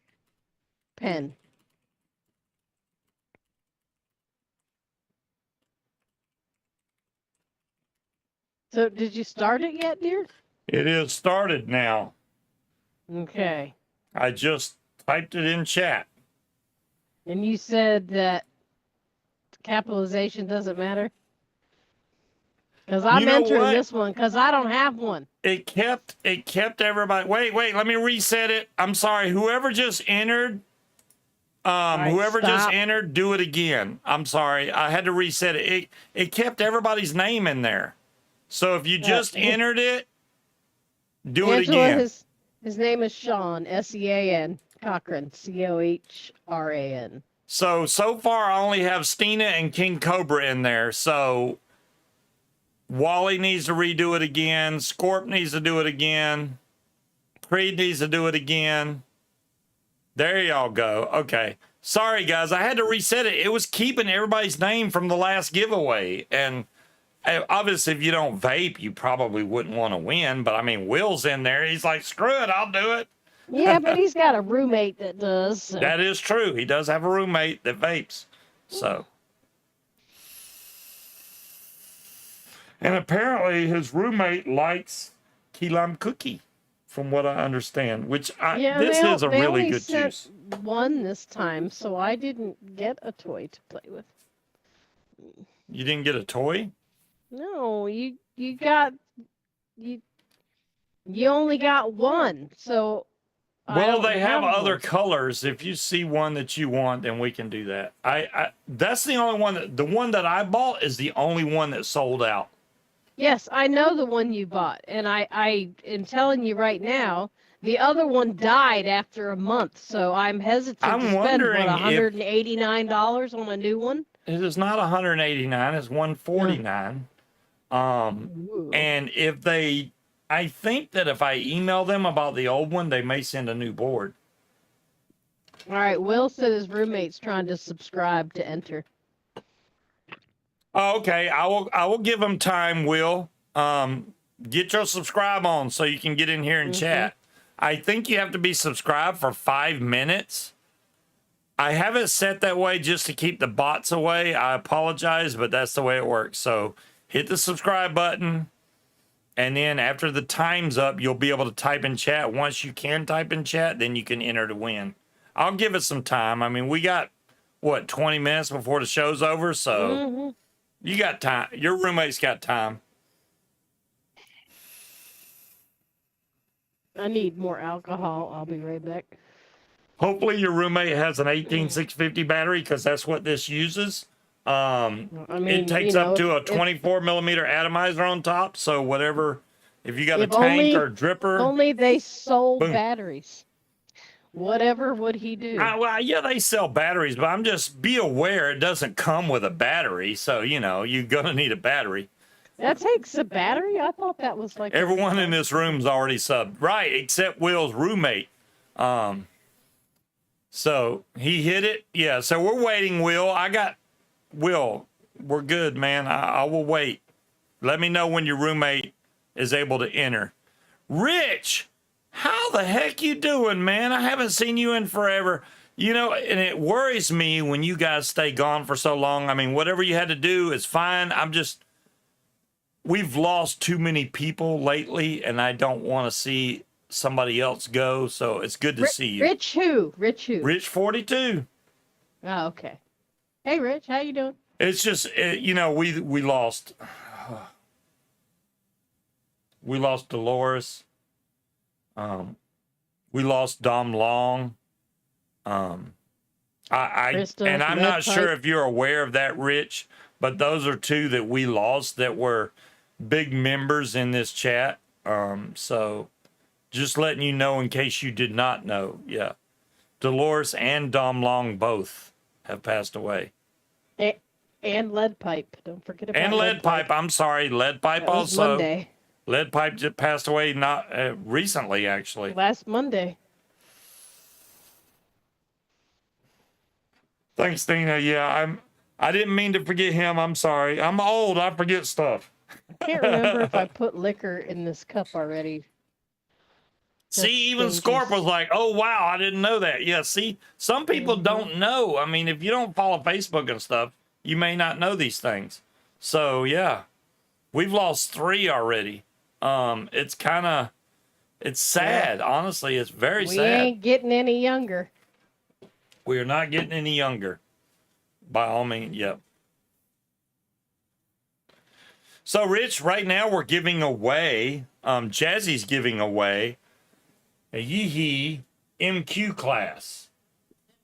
pen. So did you start it yet, dear? It is started now. Okay. I just typed it in chat. And you said that capitalization doesn't matter? Because I'm entering this one because I don't have one. It kept everybody. Wait, let me reset it. I'm sorry. Whoever just entered, just entered, do it again. I'm sorry. I had to reset it. It kept everybody's name in there. So if you just entered it, do it again. His name is Sean, S-E-A-N, Cochran, C-O-H-R-A-N. So far I only have Stina and King Cobra in there. So Wally needs to redo it again. Scorp needs to do it again. Creed needs to do it again. There y'all go. Okay. Sorry, guys. I had to reset it. It was keeping everybody's name from the last giveaway. And obviously, if you don't vape, you probably wouldn't want to win. But, I mean, Will's in there. He's like, screw it. I'll do it. Yeah, but he's got a roommate that does. So. That is true. He does have a roommate that vapes. So. And apparently his roommate likes key lime cookie, from what I understand, which this is a really good juice. One this time, so I didn't get a toy to play with. You didn't get a toy? No, you only got one, so. Well, they have other colors. If you see one that you want, then we can do that. That's the only one. The one that I bought is the only one that sold out. Yes, I know the one you bought, and I am telling you right now, the other one died after a month, so I'm hesitant to spend $189 on a new one. It is not $189; it's $149. And if I think that if I email them about the old one, they may send a new board. All right, Will said his roommate's trying to subscribe to enter. Oh, okay, I will give them time, Will. Get your subscribe on so you can get in here and chat. I think you have to be subscribed for 5 minutes. I have it set that way just to keep the bots away. I apologize, but that's the way it works. So hit the subscribe button, and then after the time's up, you'll be able to type in chat. Once you can type in chat, then you can enter to win. I'll give it some time. I mean, we got, 20 minutes before the show's over, so... You got time. Your roommate's got time. I need more alcohol. I'll be right back. Hopefully your roommate has an 18650 battery because that's what this uses. I mean, It takes you up know, to a if 24 millimeter atomizer on top. So whatever, if you got a if tank only or a dripper, only they sold boom. batteries. Whatever would he do? Well, yeah, they sell batteries, but I'm just be aware it doesn't come with a battery. So, you know, you're going to need a battery. That takes a battery? I thought that was like Everyone in this room's already subbed. Right, except Will's roommate. So he hit it. Yeah, so we're waiting, Will. Will, we're good, man. I will wait. Let me know when your roommate is able to enter. Rich, how the heck you doing, man? I haven't seen you in forever. You know, and it worries me when you guys stay gone for so long. I mean, whatever you had to do is fine. We've lost too many people lately, and I don't want to see somebody else go. So it's good to see you. Rich who? Rich who? Rich 42. Oh, okay. Hey, Rich, how you doing? It's just, you know, we lost. We lost Dolores. We lost Dom Long. Krista, and I'm Red not sure Pipe. if you're aware of that, Rich, but those are two that we lost that were big members in this chat. So just letting you know in case you did not know. Yeah. Dolores and Dom Long both have passed away. And Lead Pipe. Don't forget about And Lead Pipe. I'm sorry. Lead Pipe That was also. Monday. Lead Pipe just passed away not recently, actually. Last Monday. Thanks, Dina. Yeah, I didn't mean to forget him. I'm sorry. I'm old. I forget stuff. I can't remember if I put liquor in this cup already. See, even dangerous. Scorp was like, oh, wow, I didn't know that. Yeah, see, some people don't know. I mean, if you don't follow Facebook and stuff, you may not know these things. So, yeah, we've lost 3 already. It's kind of, it's sad. Honestly, it's very sad. We ain't getting any younger. We are not getting any younger. By all means, yep. So, Rich, right now we're giving away, Jazzy's giving away a Yee MQ class.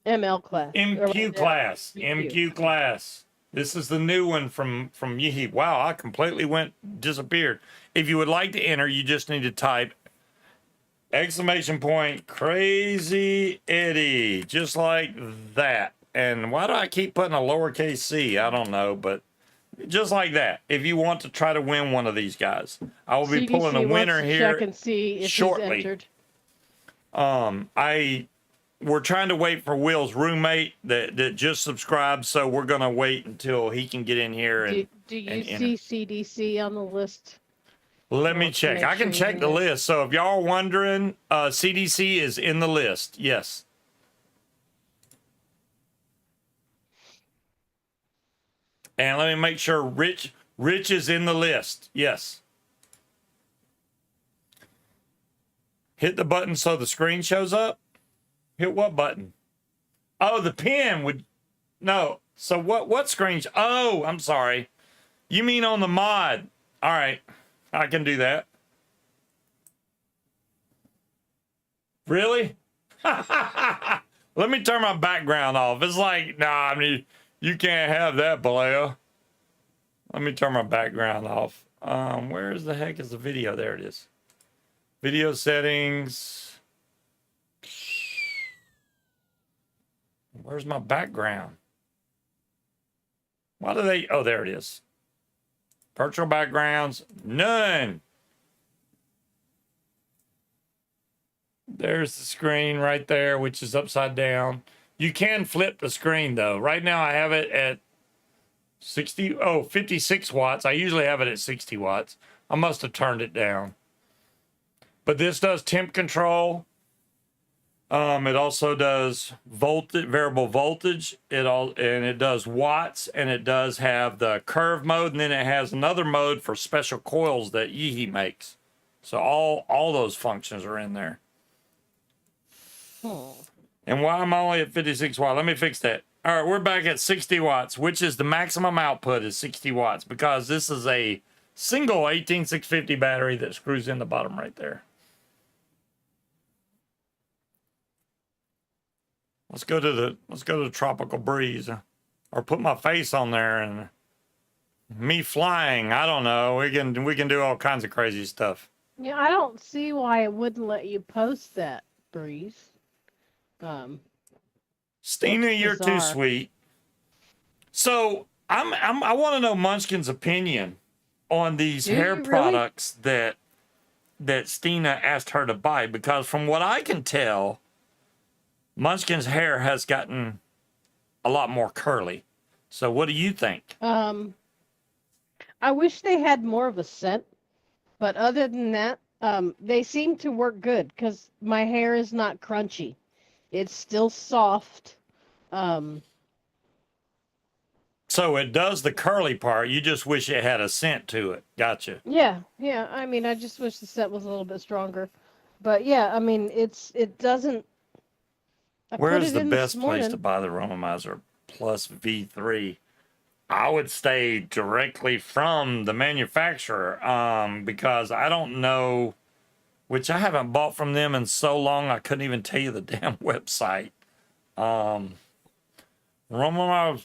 ML class. MQ class. MQ class. This is the new one from Yee. Wow, I completely disappeared. If you would like to enter, you just need to type ! Crazy Eddie. Just like that. And why do I keep putting a lowercase c? I don't know, but just like that. If you want to try to win one of these guys, I will be pulling a winner wants to here check and see if shortly. he's entered. We're trying to wait for Will's roommate that just subscribed, so we're gonna wait until he can get in here and Do you and see CDC on the list? let me Well, check. make I can sure check you the know. list. So if y'all are wondering, CDC is in the list. Yes. And let me make sure Rich is in the list. Yes. Hit the button so the screen shows up. Hit what button? Oh, the pen would no. So what screen? Oh, I'm sorry. You mean on the mod. All right. I can do that. Really? Let me turn my background off. It's like, nah, I mean, you can't have that, Baleo. Let me turn my background off. Where the heck is the video? There it is. Video settings. Where's my background? Why do they? Oh, there it is. Virtual backgrounds, none. There's the screen right there, which is upside down. You can flip the screen though. Right now I have it at 56 watts. I usually have it at 60 watts. I must have turned it down. But this does temp control. It also does variable voltage. It does watts, and it does have the curve mode, and then it has another mode for special coils that Yee makes. So all those functions are in there. And why I'm only at 56 watts? Let me fix that. All right, we're back at 60 watts, which is the maximum output is 60 watts because this is a single 18650 battery that screws in the bottom right there. Let's go to the tropical breeze, or put my face on there and me flying. I don't know. We can do all kinds of crazy stuff. Yeah, I don't see why it wouldn't let you post that, Breeze. Stina, That's you're too bizarre. sweet. So I want to know Munchkin's opinion on these Do hair you really? products that Stina asked her to buy, because from what I can tell, Munchkin's hair has gotten a lot more curly. So what do you think? I wish they had more of a scent, but other than that, they seem to work good because my hair is not crunchy. It's still soft. So it does the curly part. You just wish it had a scent to it. Gotcha. Yeah. I mean, I just wish the scent was a little bit stronger. But yeah, I mean, it doesn't. I put Where's it the in best this place to morning. buy the Romomizer Plus V3? I would stay directly from the manufacturer, because I don't know, which I haven't bought from them in so long I couldn't even tell you the damn website. Romomizer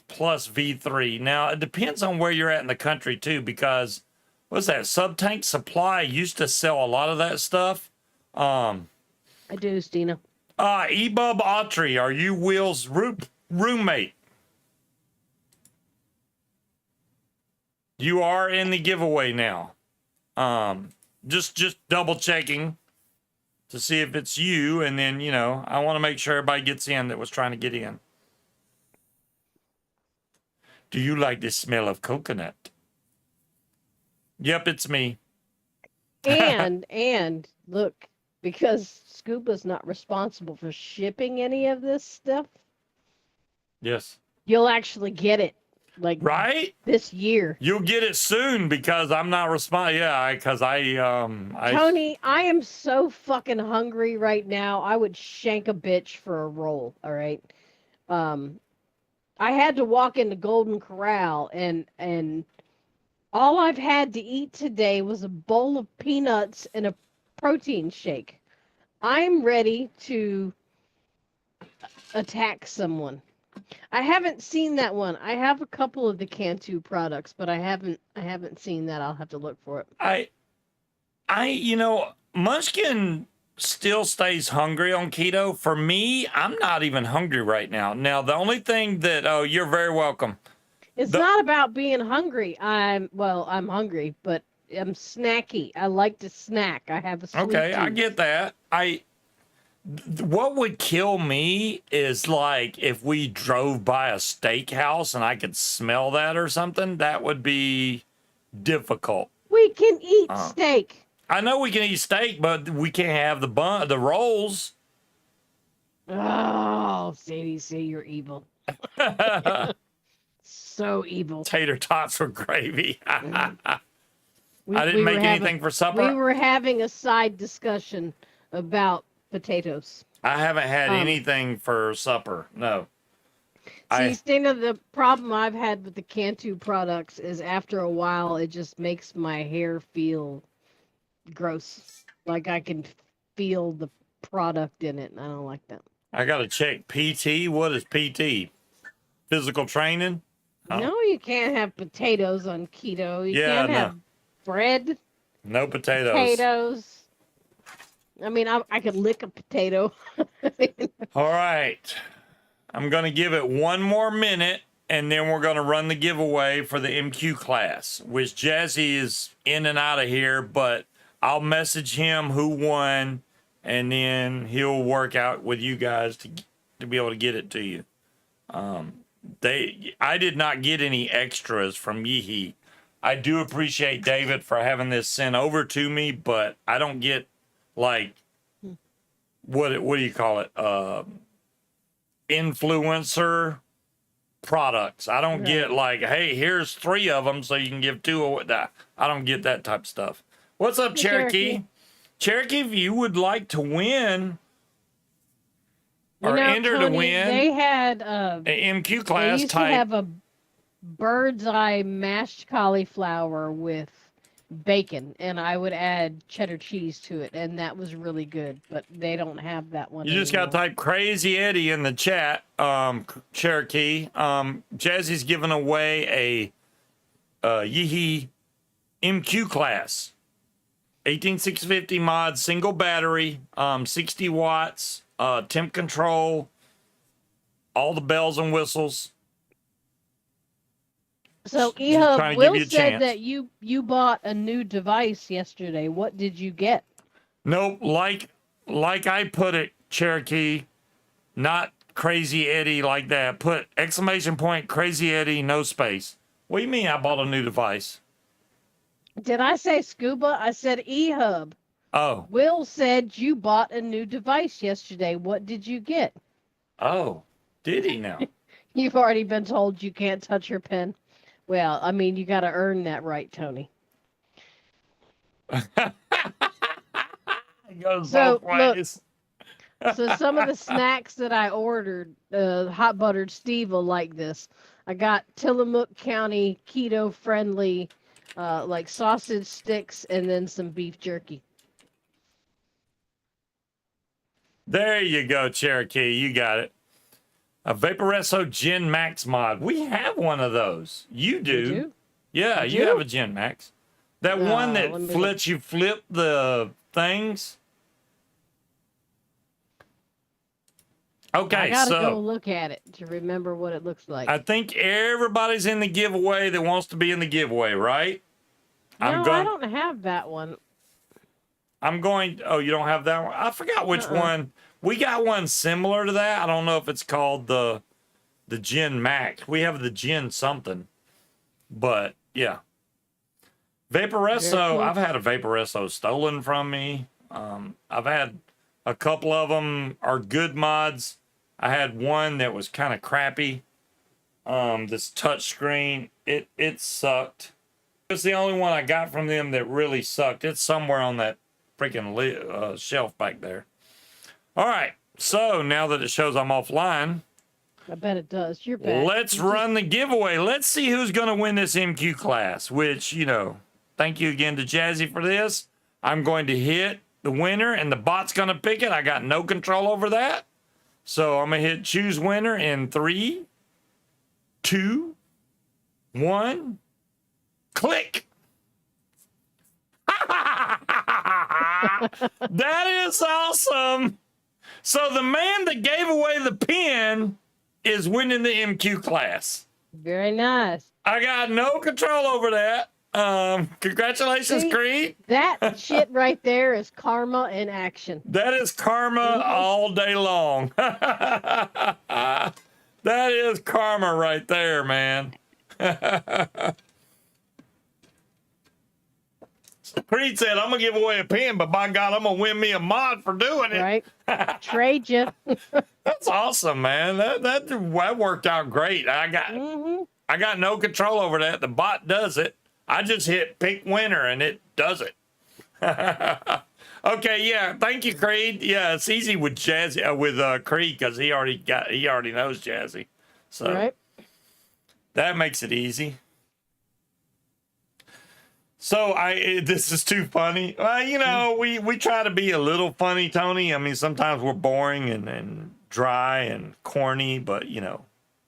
Plus V3. Now it depends on where you're at in the country too, because what's that? Subtank Supply used to sell a lot of that stuff. I do, Stina. Ebub Autry, are you Will's roommate? You are in the giveaway now. Just double checking to see if it's you, and then I want to make sure everybody gets in that was trying to get in. Do you like the smell of coconut? Yep, it's me. And look, because Scuba's not responsible for shipping any of this stuff, Yes. you'll actually get it like Right? this year. You'll get it soon because I'm not responding. Yeah, because I Tony, I am so fucking hungry right now. I would shank a bitch for a roll, all right? I had to walk into Golden Corral and all I've had to eat today was a bowl of peanuts and a protein shake. I'm ready to attack someone. I haven't seen that one. I have a couple of the Cantu products, but I haven't seen that. I'll have to look for it. Munchkin still stays hungry on keto. For me, I'm not even hungry right now. Now, the only thing that you're very welcome. It's not about being hungry. I'm hungry, but I'm snacky. I like to snack. I have a sweet Okay, I tooth. get that. What would kill me is like if we drove by a steakhouse and I could smell that or something. That would be difficult. We can eat steak. I know we can eat steak, but we can't have the rolls. Oh, Sadie, say you're evil. So evil. Tater tots with gravy. I We didn't make were anything for supper. We were having a side discussion about potatoes. I haven't had anything for supper. No. See, Stina, the problem I've had with the Cantu products is after a while, it just makes my hair feel gross. Like I can feel the product in it, and I don't like that. I got to check PT. What is PT? Physical training? Oh. No, you can't have potatoes on keto. You Yeah, can't have bread. No potatoes. Potatoes. I mean, I could lick a potato. All right. I'm going to give it one more minute, and then we're going to run the giveaway for the MQ class, which Jazzy is in and out of here, but I'll message him who won, and then he'll work out with you guys to be able to get it to you. I did not get any extras from Yeehee. I do appreciate David for having this sent over to me, but I don't get like what do you call it? Influencer products. I don't get like, hey, here's 3 of them so you can give 2 of that. I don't get that type of stuff. What's up, Cherokee? Cherokee, if you would like to win or enter Tony, to win, they had an MQ they class used type. to have a bird's eye mashed cauliflower with bacon, and I would add cheddar cheese to it, and that was really good. But they don't have that one You just anymore. got to type Crazy Eddie in the chat, Cherokee. Jazzy's giving away a Yeehee MQ class. 18650 mod, single battery, 60 watts, temp control, all the bells and whistles. So Just trying Ehub, to Will give you a said chance. that you bought a new device yesterday. What did you get? Nope, like I put it, Cherokee, not Crazy Eddie like that. Put exclamation point Crazy Eddie, no space. What do you mean I bought a new device? Did I say Scuba? I said Ehub. Oh, Will said you bought a new device yesterday. What did you get? oh, did he now? You've already been told you can't touch your pen. Well, I mean, you got to earn that right, Tony. It goes So, both ways. So some of the snacks that I ordered, hot buttered Steve will like this. I got Tillamook County keto friendly, like sausage sticks and then some beef jerky. There you go, Cherokee. You got it. A Vaporesso Gen Max mod. We have one of those. You do. You do? Yeah, You you do? have a Gen Max. That one that let me lets you flip the things. Okay, I gotta so go look at it to remember what it looks like. I think everybody's in the giveaway that wants to be in the giveaway, right? No, I don't have that one. I'm going. Oh, you don't have that one? I forgot which one. We got one similar to that. I don't know if it's called the Gen Max. We have the Gen something, but yeah. Vaporesso. Very cool. I've had a Vaporesso stolen from me. I've had a couple of them are good mods. I had one that was kind of crappy. This touch screen, it sucked. It's the only one I got from them that really sucked. It's somewhere on that freaking shelf back there. All right. So now that it shows I'm offline, I bet it does. You're back. let's run the giveaway. Let's see who's going to win this MQ class, which, you know, thank you again to Jazzy for this. I'm going to hit the winner and the bot's going to pick it. I got no control over that. So I'm going to hit choose winner in 3, 2, 1. Click. That is awesome. So the man that gave away the pen is winning the MQ class. Very nice. I got no control over that. Congratulations, See? Creed. That shit right there is karma in action. That is karma all day long. That is karma right there, man. Creed said, I'm going to give away a pen, but by God, I'm going to win me a mod for doing it. Right? Trade you. That's awesome, man. That worked out great. I got no control over that. The bot does it. I just hit pick winner and it does it. Okay, yeah. Thank you, Creed. Yeah, it's easy with Jazzy with Creed because he already knows Jazzy. So Right? that makes it easy. So this is too funny. Well, you know, we try to be a little funny, Tony. I mean, sometimes we're boring and dry and corny, but you know,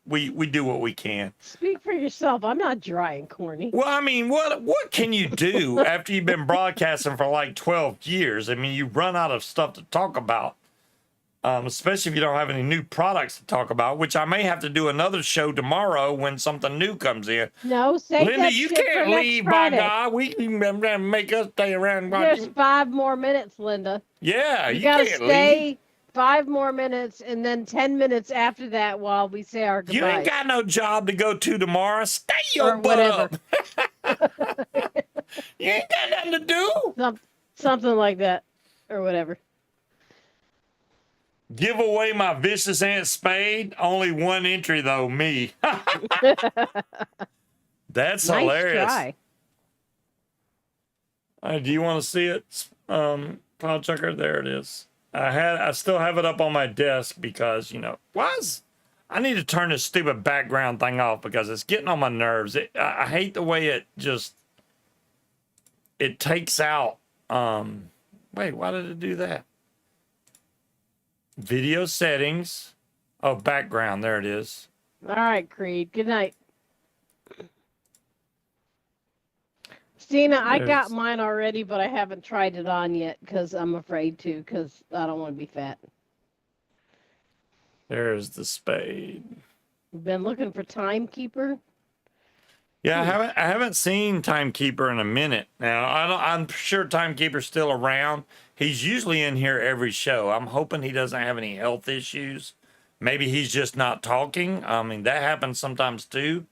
we do what we can. Speak for yourself. I'm not dry and corny. Well, I mean, what can you do after you've been broadcasting for like 12 years? I mean, you run out of stuff to talk about. Especially if you don't have any new products to talk about, which I may have to do another show tomorrow when something new comes in. No, save Linda, that you shit for can't next leave, by Friday. God. We can make us stay around. There's Watching. 5 more minutes, Linda. Yeah, You you gotta can't stay leave. 5 more minutes and then 10 minutes after that while we say our goodbyes. You ain't got no job to go to tomorrow. Stay your Or butt whatever. up. You ain't got nothing to do. Something like that. Or whatever. Give away my vicious Aunt Spade. Only one entry though, me. That's Nice hilarious. try. Do you want to see it, Cloud Chucker? There it is. I still have it up on my desk because, you know, I need to turn this stupid background thing off because it's getting on my nerves. I hate the way it just it takes out, wait, why did it do that? Video settings. Oh, background. There it is. All right, Creed. Good night. Stina, I got mine already, but I haven't tried it on yet because I'm afraid to, because I don't want to be fat. There's the spade. Been looking for Timekeeper. Yeah, I haven't seen Timekeeper in a minute now. I'm sure Timekeeper's still around. He's usually in here every show. I'm hoping he doesn't have any health issues. Maybe he's just not talking. I mean, that happens sometimes too.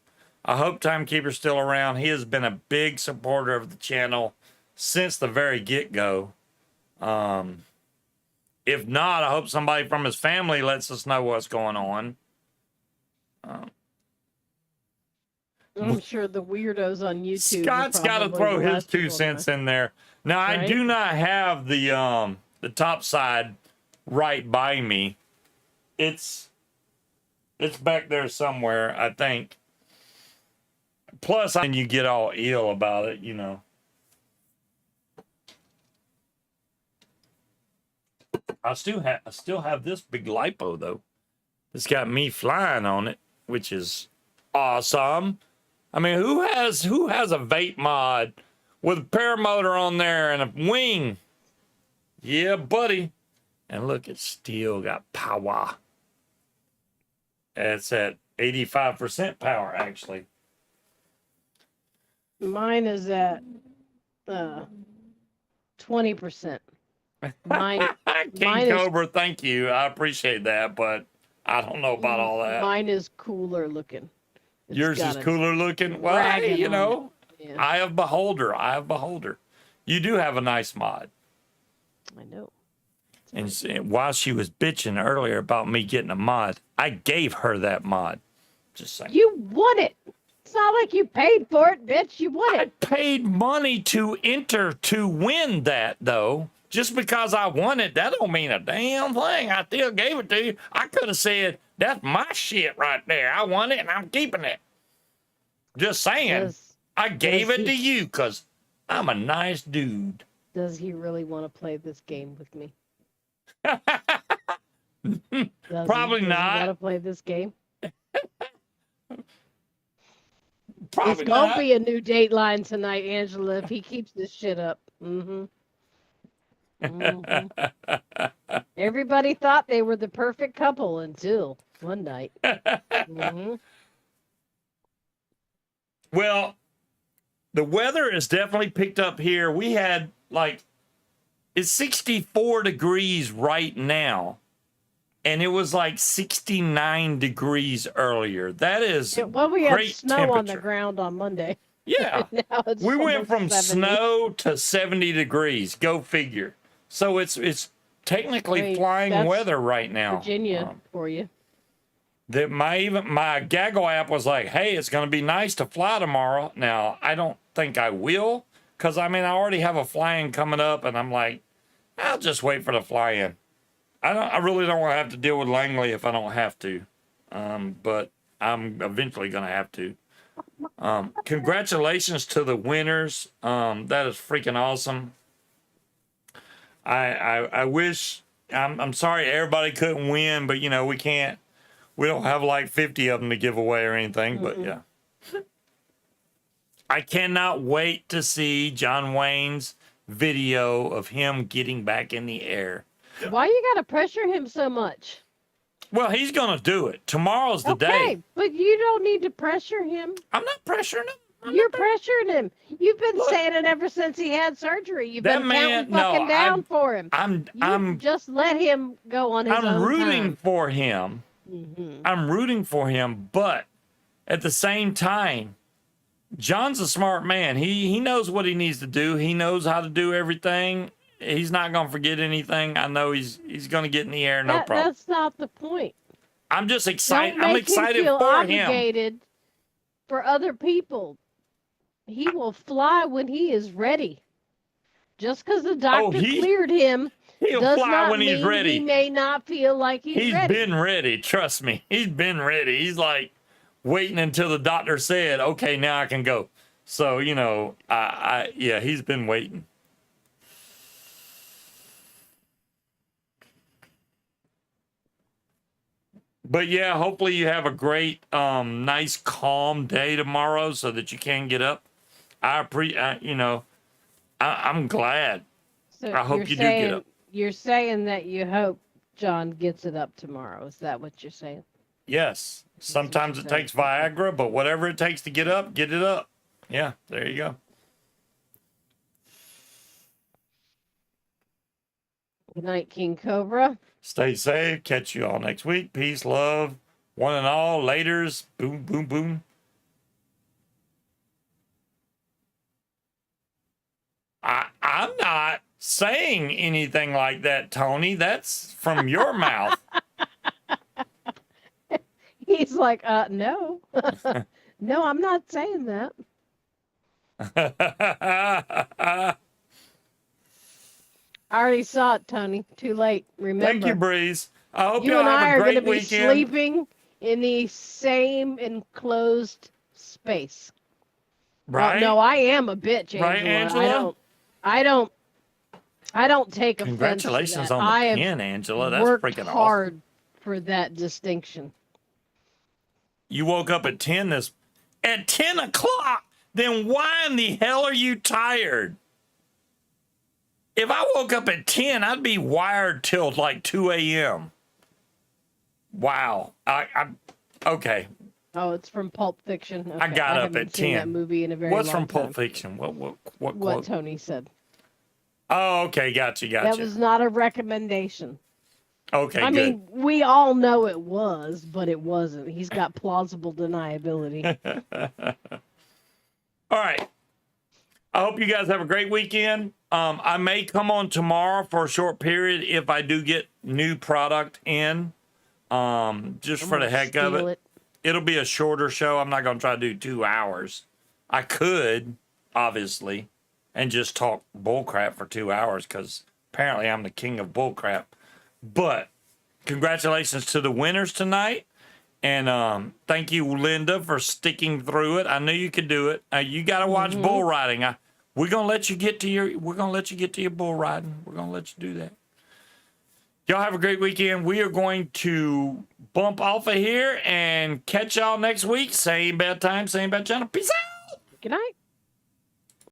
I hope Timekeeper's still around. He has been a big supporter of the channel since the very get-go. If not, I hope somebody from his family lets us know what's going on. I'm sure the weirdos on YouTube. Scott's got to throw his 2 cents in there. Now, right? I do not have the top side right by me. It's back there somewhere, I think. Plus, you get all ill about it, you know. I still have this big lipo though. It's got me flying on it, which is awesome. I mean, who has a vape mod with a paramotor on there and a wing? Yeah, buddy. And look, it's still got power. It's at 85% power, actually. Mine is at 20%. Mine King Cobra, thank you. I appreciate that, but I don't know about all that. Mine is cooler looking. Yours is cooler looking? Well, hey, you know, yeah. Eye of Beholder. Eye of Beholder. You do have a nice mod. I know. And while she was bitching earlier about me getting a mod, I gave her that mod. Just saying. You won it. It's not like you paid for it, bitch. You won it. I paid money to enter to win that, though. Just because I won it, that don't mean a damn thing. I still gave it to you. I could have said, that's my shit right there. I won it and I'm keeping it. Just saying. I gave it to you because I'm a nice dude. Does he really want to play this game with me? Probably not. Does he want to play this game? Probably it's going to be a new Dateline tonight, Angela, if he keeps this shit up. Mm-hmm. Mm-hmm. Everybody thought they were the perfect couple until one night. Mm-hmm. Well, the weather is definitely picked up here. We had it's 64 degrees right now, and it was like 69 degrees earlier. That is we had great snow on the ground on Monday. Yeah, we went from 70. snow to 70 degrees. Go figure. So it's technically flying weather right now. Virginia for you. That my Gaggle app was like, hey, it's going to be nice to fly tomorrow. Now, I don't think I will, because I already have a fly-in coming up, and I'm like, I'll just wait for the fly-in. I really don't want to have to deal with Langley if I don't have to, but I'm eventually going to have to. Congratulations to the winners. That is freaking awesome. I wish, I'm sorry everybody couldn't win, but you know, we don't have like 50 of them to give away or anything, but yeah. I cannot wait to see John Wayne's video of him getting back in the air. Why you gotta pressure him so much? Well, he's gonna do it. Tomorrow's the day. But you don't need to pressure him. I'm not pressuring him. You're pressuring him. You've been saying it ever since he had surgery. You've been counting fucking down for him. I'm just let him go on his own I'm rooting time. for him. Mm-hmm. I'm rooting for him, but at the same time, John's a smart man. He knows what he needs to do. He knows how to do everything. He's not going to forget anything. I know he's going to get in the air, no problem. That's not the point. I'm just excited. I'm excited for obligated him. For other people. He will fly when he is ready. Just because the doctor cleared him, he'll does fly not when he's mean ready. He may not feel like he's ready. He's been ready. Trust me. He's been ready. He's like waiting until the doctor said, okay, now I can go. So, you know, yeah, he's been waiting. But yeah, hopefully you have a great, nice, calm day tomorrow so that you can get up. You know, I'm glad. So I hope you do get up. You're saying that you hope John gets it up tomorrow. Is that what you're saying? Yes. Sometimes it takes Viagra, but whatever it takes to get up, get it up. Yeah, there you go. Good night, King Cobra. Stay safe. Catch you all next week. Peace, love, one and all. Laters. Boom, boom, boom. I'm not saying anything like that, Tony. That's from your mouth. He's like, no. No, I'm not saying that. I already saw it, Tony. Too late. Remember. Thank you, Breeze. I hope you y'all and I have are a great going to be weekend. sleeping in the same enclosed space. Right? No, I am a bitch, Angela. Right, Angela? I don't take offense. Congratulations to that. on the I pin, Angela. That's worked freaking hard awesome. for that distinction. You woke up at 10 o'clock. Then why in the hell are you tired? If I woke up at 10, I'd be wired till like 2 a.m. Wow. I'm okay. Oh, it's from Pulp Fiction. Okay. I got up haven't at seen 10. that movie in a very What's long from Pulp time. Fiction? What What Tony said. Oh, okay. Gotcha. That was not a recommendation. Okay, I good. mean, we all know it was, but it wasn't. He's got plausible deniability. All right. I hope you guys have a great weekend. I may come on tomorrow for a short period if I do get new product in. Just for the heck of it. It'll be a shorter show. I'm not going to try to do 2 hours. I could, obviously, and just talk bullcrap for 2 hours because apparently I'm the king of bullcrap. But congratulations to the winners tonight. And thank you, Linda, for sticking through it. I knew you could do it. You got to watch bull riding. We're gonna let you get to your bull riding. We're gonna let you do that. Y'all have a great weekend. We are going to bump off of here and catch y'all next week. Same bad time, same bad channel. Peace out. Good night.